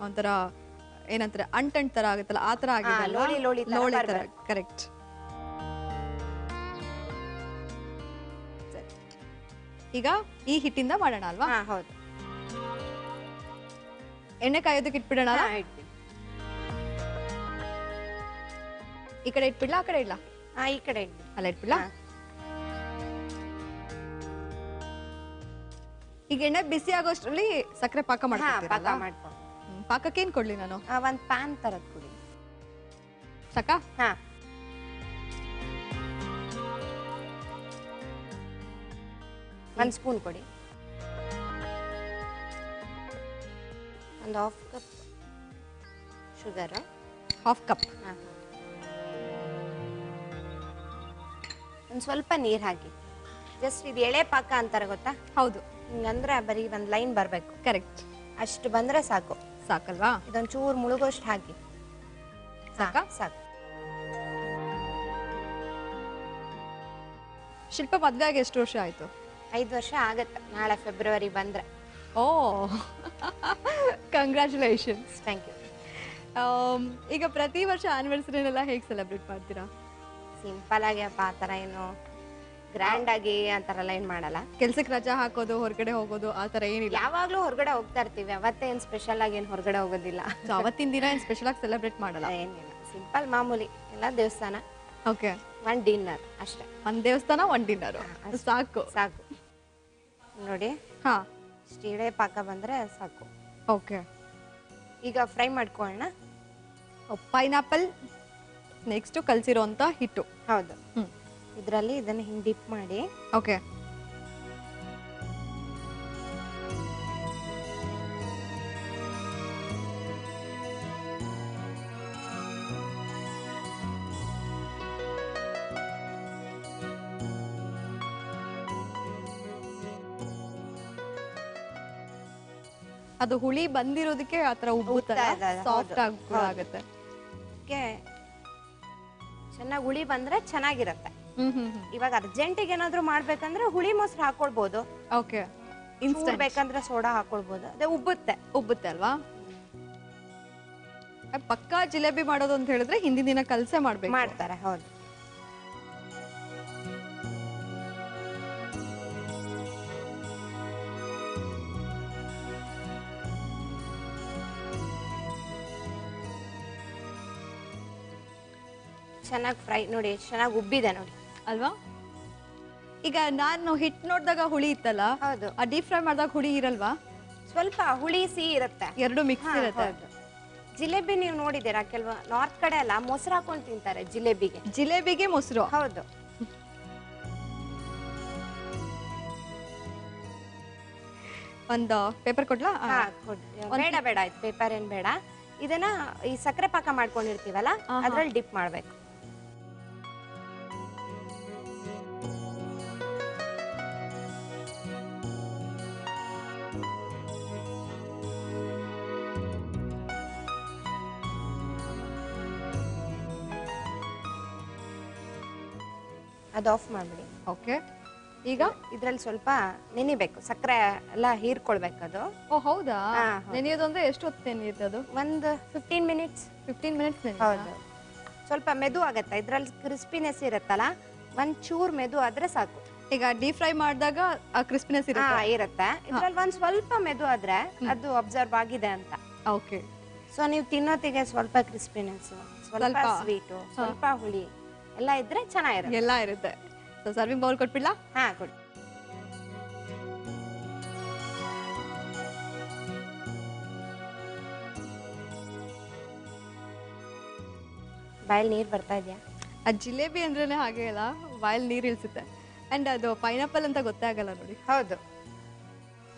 ಒಂಥರ ಏನಂತಾರೆ ಅಂಟಂಟ್ ತರ ಆಗುತ್ತಲ್ಲ, ಆ ತರ ಆಗಿದೆ.
ಲೋಳಿ
ತರ. ಕರೆಕ್ಟ್. ಈಗ ಈ ಹಿಟ್ಟಿಂದ ಮಾಡೋಣ ಅಲ್ವಾ?
ಹೌದು.
ಎಣ್ಣೆ ಕಾಯೋದಕ್ಕೆ ಇಟ್ಬಿಡೋಣ. ಈ ಕಡೆ ಇಟ್ಬಿಡ್ಲಾ, ಆ ಕಡೆ ಇಡ್ಲಾ?
ಈ ಕಡೆ
ಅಲ್ಲ ಇಟ್ಬಿಡ್ಲಾ? ಈಗ ಎಣ್ಣೆ ಬಿಸಿ ಆಗೋಷ್ಟ್ರಲ್ಲಿ ಸಕ್ಕರೆ ಪಾಕ ಮಾಡ್ಕೊಳ್ತೀರಲ್ಲ? ಪಾಕಕ್ಕೆ ಏನ್ ಕೊಡ್ಲಿ ನಾನು?
ಒಂದ್ ಪ್ಯಾನ್ ತರದ್ ಕೊಡಿ.
ಸಾಕಾ?
ಹಾ. ಒಂದ್ ಸ್ಪೂನ್ ಕೊಡಿ. ಒಂದು ½ ಕಪ್ ಶುಗರ್.
½ ಕಪ್.
ಒಂದ್ ಸ್ವಲ್ಪ ನೀರ್ ಹಾಕಿ. ಜಸ್ಟ್ ಇದು ಎಳೆ ಪಾಕ ಅಂತಾರೆ ಗೊತ್ತಾ?
ಹೌದು.
ಹಿಂಗಂದ್ರೆ ಬರೀ ಒಂದ್ ಲೈನ್ ಬರ್ಬೇಕು.
ಕರೆಕ್ಟ್.
ಅಷ್ಟು ಬಂದ್ರೆ ಸಾಕು.
ಸಾಕಲ್ವಾ?
ಇದೊಂದ್ ಚೂರ್ ಮುಳುಗೋಷ್ಟು ಹಾಕಿ.
ಸಾಕಾ?
ಸಾಕು.
ಶಿಲ್ಪ ಮದ್ವೆ ಆಗಿ ಎಷ್ಟು ವರ್ಷ ಆಯ್ತು?
5 ವರ್ಷ ಆಗತ್ತೆ ನಾಳೆ ಫೆಬ್ರವರಿ ಬಂದ್ರೆ.
ಓ, ಕಂಗ್ರ್ಯಾಚುಲೇಷನ್ಸ್.
Thank you.
ಈಗ ಪ್ರತಿ ವರ್ಷ ಆನಿವರ್ಸರಿನೆಲ್ಲ ಹೇಗೆ ಸೆಲೆಬ್ರೇಟ್ ಮಾಡ್ತೀರಾ?
ಸಿಂಪಲ್ ಆಗಿ ಅಪ್ಪ, ಆ ಥರ ಏನು ಗ್ರ್ಯಾಂಡ್ ಆಗಿ ಆ ಥರ ಎಲ್ಲ ಏನು ಮಾಡಲ್ಲ.
ಕೆಲ್ಸಕ್ಕೆ ರಜಾ ಹಾಕೋದು, ಹೊರಗಡೆ ಹೋಗೋದು ಆ ಥರ ಏನಿಲ್ಲ?
ಯಾವಾಗಲೂ ಹೊರಗಡೆ ಹೋಗ್ತಾ ಇರ್ತೀವಿ, ಅವತ್ತೇನು ಸ್ಪೆಷಲ್ ಆಗಿ ಏನು ಹೊರಗಡೆ ಹೋಗೋದಿಲ್ಲ.
ಸೊ ಅವತ್ತಿನ ದಿನ ಏನು ಸ್ಪೆಷಲ್ ಆಗಿ ಸೆಲೆಬ್ರೇಟ್ ಮಾಡಲ್ಲ?
ಏನಿಲ್ಲ, ಸಿಂಪಲ್ ಮಾಮೂಲಿ. ಎಲ್ಲ ದೇವಸ್ಥಾನ,
ಓಕೆ,
ಒಂದು ಡಿನ್ನರ್ ಅಷ್ಟೇ.
ಒಂದು ದೇವಸ್ಥಾನ, ಒಂದು ಡಿನ್ನರ್, ಸಾಕು
ಸಾಕು. ನೋಡಿ,
ಹಾ,
ಇಷ್ಟೇ ಪಾಕ ಬಂದರೆ ಸಾಕು.
ಓಕೆ.
ಈಗ ಫ್ರೈ ಮಾಡ್ಕೊಳ್ಳೋಣ.
ಪೈನಾಪಲ್ ನೆಕ್ಸ್ಟ್ ಕಲ್ಸಿರೋ ಅಂತ ಹಿಟ್ಟು.
ಹೌದು. ಇದರಲ್ಲಿ ಇದನ್ನ ಹಿಂಗೆ ಡಿಪ್ ಮಾಡಿ.
ಓಕೆ. ಅದು ಹುಳಿ ಬಂದಿರೋದಕ್ಕೆ ಆತರ ಉಬ್ಬುತ್ತಾ ಸಾಫ್ಟ್ ಆಗುತ್ತೆ.
ಚೆನ್ನಾಗಿ ಹುಳಿ ಬಂದ್ರೆ ಚೆನ್ನಾಗಿರುತ್ತೆ. ಇವಾಗ ಅರ್ಜೆಂಟಿಗೆ ಏನಾದ್ರು ಮಾಡ್ಬೇಕಂದ್ರೆ ಹುಳಿ ಮೊಸರು ಹಾಕೊಳ್ಬಹುದು.
ಓಕೆ.
ಇನ್ಸ್ಟೆಂಟ್ ಬೇಕಂದ್ರೆ ಸೋಡಾ ಹಾಕೊಳ್ಬಹುದು. ಅದೇ ಉಬ್ಬುತ್ತೆ
ಅಲ್ವಾ? ಪಕ್ಕಾ ಜಿಲೇಬಿ ಮಾಡೋದು ಅಂತ ಹೇಳಿದ್ರೆ ಹಿಂದಿನ ದಿನ ಕಲಸೆ
ಮಾಡ್ತಾರೆ. ಹೌದು. ಚೆನ್ನಾಗಿ ಫ್ರೈ ನೋಡಿ, ಚೆನ್ನಾಗಿ ಉಬ್ಬಿದೆ ನೋಡಿ
ಅಲ್ವಾ? ಈಗ ನಾನು ಹಿಟ್ ನೋಡಿದಾಗ ಹುಳಿ ಇತ್ತಲ್ಲ,
ಹೌದು,
ಆ ಡೀಪ್ ಫ್ರೈ ಮಾಡಿದಾಗ ಹುಳಿ ಇರಲ್ವಾ?
ಸ್ವಲ್ಪ ಹುಳಿ ಸಿಹಿ ಇರುತ್ತೆ,
ಎರಡು ಮಿಕ್ಸ್ ಇರುತ್ತೆ.
ಜಿಲೇಬಿ ನೀವು ನೋಡಿದ್ದೀರಾ, ಕೆಲವು ನಾರ್ತ್ ಕಡೆ ಎಲ್ಲ ಮೊಸರು ಹಾಕೊಂಡು ತಿಂತಾರೆ ಜಿಲೇಬಿಗೆ.
ಜಿಲೇಬಿಗೆ ಮೊಸರು?
ಹೌದು.
ಒಂದು ಪೇಪರ್ ಕೊಡ್ಲಾ?
ಬೇಡ ಬೇಡ, ಆಯ್ತು ಪೇಪರ್ ಏನ್ ಬೇಡ. ಇದನ್ನ ಈ ಸಕ್ಕರೆ ಪಾಕ ಮಾಡ್ಕೊಂಡಿರ್ತೀವಲ್ಲ ಅದ್ರಲ್ಲಿ ಡಿಪ್ ಮಾಡ್ಬೇಕು. ಅದು ಆಫ್ ಮಾಡ್ಬಿಡಿ.
ಓಕೆ. ಈಗ
ಇದ್ರಲ್ಲಿ ಸ್ವಲ್ಪ ನೆನಿಬೇಕು, ಸಕ್ಕರೆ ಎಲ್ಲ ಹೀರ್ಕೊಳ್ಬೇಕು ಅದು.
ಓ ಹೌದಾ? ನೆನೆಯೋದು ಅಂದ್ರೆ ಎಷ್ಟು ಹೊತ್ತು ನೆನೆಯುತ್ತೆ ಅದು?
ಒಂದು 15 ಮಿನಿಟ್ಸ್.
15 ಮಿನಿಟ್ಸ್?
ಹೌದು. ಸ್ವಲ್ಪ ಮೆದು ಆಗತ್ತೆ, ಇದ್ರಲ್ಲಿ ಕ್ರಿಸ್ಪಿನೆಸ್ ಇರುತ್ತಲ್ಲ, ಒಂದ್ ಚೂರ್ ಮೆದು ಆದ್ರೆ ಸಾಕು.
ಈಗ ಡೀಪ್ ಫ್ರೈ ಮಾಡಿದಾಗ ಆ ಕ್ರಿಸ್ಪಿನೆಸ್
ಇರುತ್ತೆ. ಇದ್ರಲ್ಲಿ ಒಂದ್ ಸ್ವಲ್ಪ ಮೆದು ಆದ್ರೆ ಅದು ಅಬ್ಸರ್ವ್ ಆಗಿದೆ ಅಂತ.
ಓಕೆ.
ಸೊ ನೀವು ತಿನ್ನೋತಿಗೆ ಸ್ವಲ್ಪ ಕ್ರಿಸ್ಪಿನೆಸ್, ಸ್ವಲ್ಪ ಸ್ವೀಟು, ಸ್ವಲ್ಪ ಹುಳಿ ಎಲ್ಲ ಇದ್ರೆ ಚೆನ್ನಾಗಿರುತ್ತೆ.
ಎಲ್ಲ ಇರುತ್ತೆ. ಸೊ ಸರ್ವಿಂಗ್ ಬೌಲ್ ಕೊಟ್ಬಿಡ್ಲಾ?
ಹಾ ಕೊಡಿ. ಬಾಯಲ್ಲಿ ನೀರು ಬರ್ತಾ ಇದೆಯಾ?
ಆ ಜಿಲೇಬಿ ಅಂದ್ರೇನೆ ಹಾಗೆ ಅಲ್ಲ, ಬಾಯಲ್ಲಿ ನೀರು ಇಳಿಸುತ್ತೆ. ಅಂಡ್ ಅದು ಪೈನಾಪಲ್ ಅಂತ ಗೊತ್ತೇ ಆಗಲ್ಲ ನೋಡಿ.
ಹೌದು.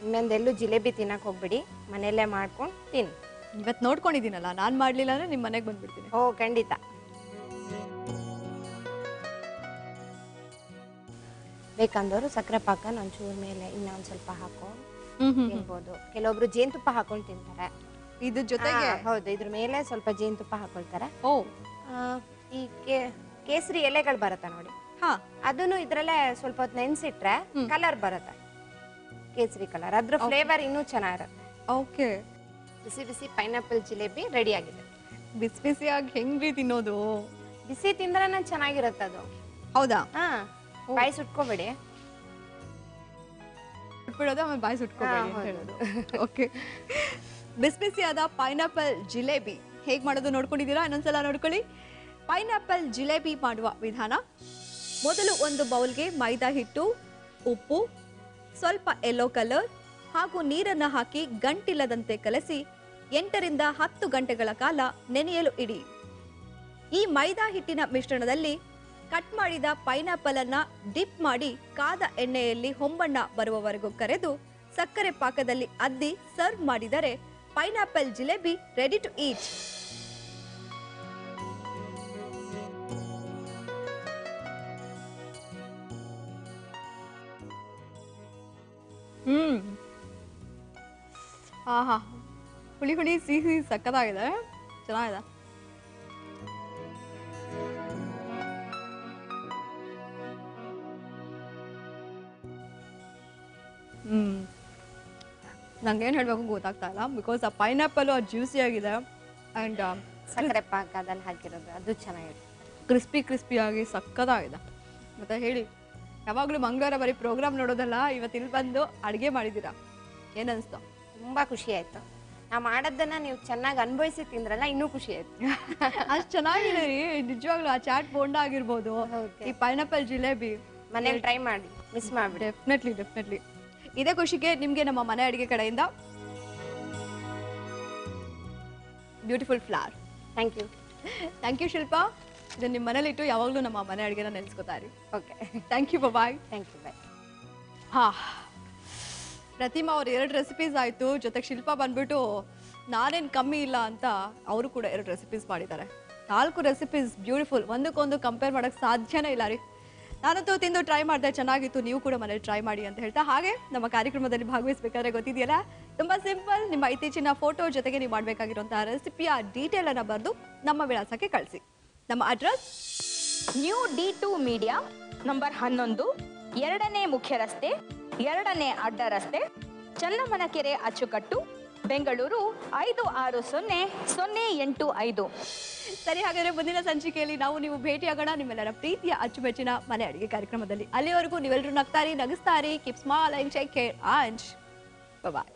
ಇನ್ನೊಂದೆಲ್ಲೂ ಜಿಲೇಬಿ ತಿನ್ನಕ್ ಹೋಗ್ಬಿಡಿ, ಮನೆಯಲ್ಲೇ ಮಾಡ್ಕೊಂಡು ತಿನ್ನಿ.
ಇವತ್ತು ನೋಡ್ಕೊಂಡಿದ್ದೀನಲ್ಲ, ನಾನು ಮಾಡ್ಲಿಲ್ಲ ಅಂದ್ರೆ ನಿಮ್ಮ ಮನೆಗೆ ಬಂದ್ಬಿಡ್ತೀನಿ.
ಓ ಖಂಡಿತ. ಬೇಕಂದವರು ಸಕ್ಕರೆ ಪಾಕ ಒಂಚೂರ್ ಮೇಲೆ ಇನ್ನೊಂದ್ ಸ್ವಲ್ಪ ಹಾಕೊಂಡು ತಿನ್ಬೋದು. ಕೆಲವೊಬ್ರು ಜೇನುತುಪ್ಪ ಹಾಕೊಂಡು ತಿಂತಾರೆ
ಇದ್ರ ಜೊತೆಗೆ.
ಹೌದು, ಇದ್ರ ಮೇಲೆ ಸ್ವಲ್ಪ ಜೇನುತುಪ್ಪ ಹಾಕೊಳ್ತಾರೆ.
ಓ,
ಈ ಕೇಸರಿ ಎಲೆಗಳು ಬರುತ್ತೆ ನೋಡಿ, ಅದನ್ನು ಇದ್ರಲ್ಲೇ ಸ್ವಲ್ಪ ಹೊತ್ತು ನೆನ್ಸಿಟ್ರೆ ಕಲರ್ ಬರುತ್ತೆ, ಕೇಸರಿ ಕಲರ್. ಅದ್ರ ಫ್ಲೇವರ್ ಇನ್ನೂ ಚೆನ್ನಾಗಿರುತ್ತೆ.
ಓಕೆ.
ಬಿಸಿ ಬಿಸಿ ಪೈನಾಪಲ್ ಜಿಲೇಬಿ ರೆಡಿ ಆಗಿದೆ.
ಬಿಸಿ ಬಿಸಿಯಾಗಿ ಹೆಂಗ್ರಿ ತಿನ್ನೋದು?
ಬಿಸಿ ತಿಂದ್ರೆ ಚೆನ್ನಾಗಿರುತ್ತೆ ಅದು.
ಹೌದಾ?
ಬಾಯಿ ಸುಟ್ಕೋಬೇಡಿ.
ಸುಟ್ಬಿಡೋದು, ಆಮೇಲೆ ಬಾಯಿ ಸುಟ್ಕೋಬೇಡಿ ಅಂತ ಹೇಳೋದು. ಓಕೆ. ಬಿಸಿ ಬಿಸಿಯಾದ ಪೈನಾಪಲ್ ಜಿಲೇಬಿ ಹೇಗೆ ಮಾಡೋದು ನೋಡ್ಕೊಂಡಿದ್ದೀರಾ? ಇನ್ನೊಂದ್ಸಲ ನೋಡ್ಕೊಳ್ಳಿ. ಪೈನಾಪಲ್ ಜಿಲೇಬಿ ಮಾಡುವ ವಿಧಾನ: ಮೊದಲು ಒಂದು ಬೌಲ್ಗೆ ಮೈದಾ ಹಿಟ್ಟು, ಉಪ್ಪು, ಸ್ವಲ್ಪ ಯೆಲ್ಲೋ ಕಲರ್ ಹಾಗೂ ನೀರನ್ನು ಹಾಕಿ ಗಂಟಿಲ್ಲದಂತೆ ಕಲಸಿ 8 ರಿಂದ 10 ಗಂಟೆಗಳ ಕಾಲ ನೆನೆಯಲು ಇಡಿ. ಈ ಮೈದಾ ಹಿಟ್ಟಿನ ಮಿಶ್ರಣದಲ್ಲಿ ಕಟ್ ಮಾಡಿದ ಪೈನಾಪಲ್ ಅನ್ನ ಡಿಪ್ ಮಾಡಿ ಕಾದ ಎಣ್ಣೆಯಲ್ಲಿ ಹೊಂಬಣ್ಣ ಬರುವವರೆಗೂ ಕರೆದು ಸಕ್ಕರೆ ಪಾಕದಲ್ಲಿ ಅದ್ದಿ ಸರ್ವ್ ಮಾಡಿದರೆ pineapple jalebi ready to eat. ಆಹಾ, ಹುಳಿ ಹುಳಿ ಸಿಹಿ ಸಕ್ಕತ್ತಾಗಿದೆ, ಚೆನ್ನಾಗಿದೆ. ನಂಗೆ ಏನು ಹೇಳಬೇಕು ಗೊತ್ತಾಗ್ತಾ ಇಲ್ಲ, ಬಿಕಾಸ್ ಆ ಪೈನಾಪಲ್ ಜ್ಯೂಸಿ ಆಗಿದೆ ಆ್ಯಂಡ್
ಸಕ್ಕರೆ ಪಾಕದಲ್ಲಿ ಹಾಕಿರೋದು ಅದು ಚೆನ್ನಾಗಿದೆ,
ಕ್ರಿಸ್ಪಿ ಆಗಿ ಸಕ್ಕತ್ತಾಗಿದೆ. ಮತ್ತೆ ಹೇಳಿ, ಯಾವಾಗಲೂ ಮಂಗಳವಾರ ಬರೀ ಪ್ರೋಗ್ರಾಮ್ ನೋಡೋದಲ್ಲ, ಇವತ್ತು ಇಲ್ಲಿ ಬಂದು ಅಡುಗೆ ಮಾಡಿದ್ದೀರಾ, ಏನನ್ನಿಸ್ತು?
ತುಂಬ ಖುಷಿ ಆಯಿತು. ನಾ ಮಾಡೋದನ್ನ ನೀವು ಚೆನ್ನಾಗಿ ಅನುಭವಿಸಿ ತಿಂದ್ರಲ್ಲ, ಇನ್ನೂ ಖುಷಿ ಆಯಿತು.
ಅಷ್ಟು ಚೆನ್ನಾಗಿದೆ ರೀ ನಿಜವಾಗ್ಲೂ. ಆ ಚಾಟ್ ಬೋಂಡ ಆಗಿರ್ಬೋದು, ಈ ಪೈನಾಪಲ್ ಜಿಲೇಬಿ
ಮನೇಲಿ ಟ್ರೈ ಮಾಡಿ, ಮಿಸ್ ಮಾಡಿಬಿಡಿ.
ಡೆಫಿನೆಟ್ಲಿ. ಇದೇ ಖುಷಿಗೆ ನಿಮಗೆ ನಮ್ಮ ಮನೆ ಅಡುಗೆ ಕಡೆಯಿಂದ beautiful flower. Thank you Shilpa. ಇದನ್ನ ನಿಮ್ಮ ಮನೇಲಿಟ್ಟು ಯಾವಾಗಲೂ ನಮ್ಮ ಮನೆ ಅಡುಗೆನ ನೆನೆಸ್ಕೊತಾ ಇರಿ.
Okay,
thank you. Bye.
Thank you, bye.
Pratima ಅವ್ರು 2 ರೆಸಿಪೀಸ್ ಆಯಿತು, ಜೊತೆಗೆ ಶಿಲ್ಪಾ ಬಂದ್ಬಿಟ್ಟು ನಾನೇನು ಕಮ್ಮಿ ಇಲ್ಲ ಅಂತ ಅವರು ಕೂಡ 2 ರೆಸಿಪೀಸ್ ಮಾಡಿದ್ದಾರೆ. 4 ರೆಸಿಪೀಸ್ ಬ್ಯೂಟಿಫುಲ್, ಒಂದಕ್ಕೊಂದು ಕಂಪೇರ್ ಮಾಡೋಕ್ಕೆ ಸಾಧ್ಯನೇ ಇಲ್ಲ ರೀ. ನಾನಂತೂ ತಿಂದು ಟ್ರೈ ಮಾಡಿದೆ, ಚೆನ್ನಾಗಿತ್ತು. ನೀವು ಕೂಡ ಮನೇಲಿ ಟ್ರೈ ಮಾಡಿ ಅಂತ ಹೇಳ್ತಾ, ಹಾಗೆ ನಮ್ಮ ಕಾರ್ಯಕ್ರಮದಲ್ಲಿ ಭಾಗವಹಿಸಬೇಕಾದ್ರೆ ಗೊತ್ತಿದೆಯಲ್ಲ, ತುಂಬ ಸಿಂಪಲ್. ನಿಮ್ಮ ಇತ್ತೀಚಿನ ಫೋಟೋ ಜೊತೆಗೆ ನೀವು ಮಾಡಬೇಕಾಗಿರುವಂತಹ ರೆಸಿಪಿಯ ಡೀಟೇಲ್ ಅನ್ನು ಬರೆದು ನಮ್ಮ ವಿಳಾಸಕ್ಕೆ ಕಳಿಸಿ. ನಮ್ಮ address:
new D2 media, number 11, 2ನೇ ಮುಖ್ಯ ರಸ್ತೆ, 2ನೇ ಅಡ್ಡ ರಸ್ತೆ, ಚನ್ನಮ್ಮನಕೆರೆ, ಅಚ್ಚುಕಟ್ಟು, ಬೆಂಗಳೂರು 560085.
ಸರಿ, ಹಾಗಾದ್ರೆ ಮುಂದಿನ ಸಂಚಿಕೆಯಲ್ಲಿ ನೀವು ಭೇಟಿಯಾಗೋಣ ನಿಮ್ಮೆಲ್ಲರ ಪ್ರೀತಿಯ ಅಚ್ಚುಮೆಚ್ಚಿನ ಮನೆ ಅಡುಗೆ ಕಾರ್ಯಕ್ರಮದಲ್ಲಿ. ಅಲ್ಲಿವರೆಗೂ ನೀವೆಲ್ಲರೂ ನಗ್ತಾರಿ, ನಗಿಸ್ತಾರಿ. Keep smiling, take care, and bye.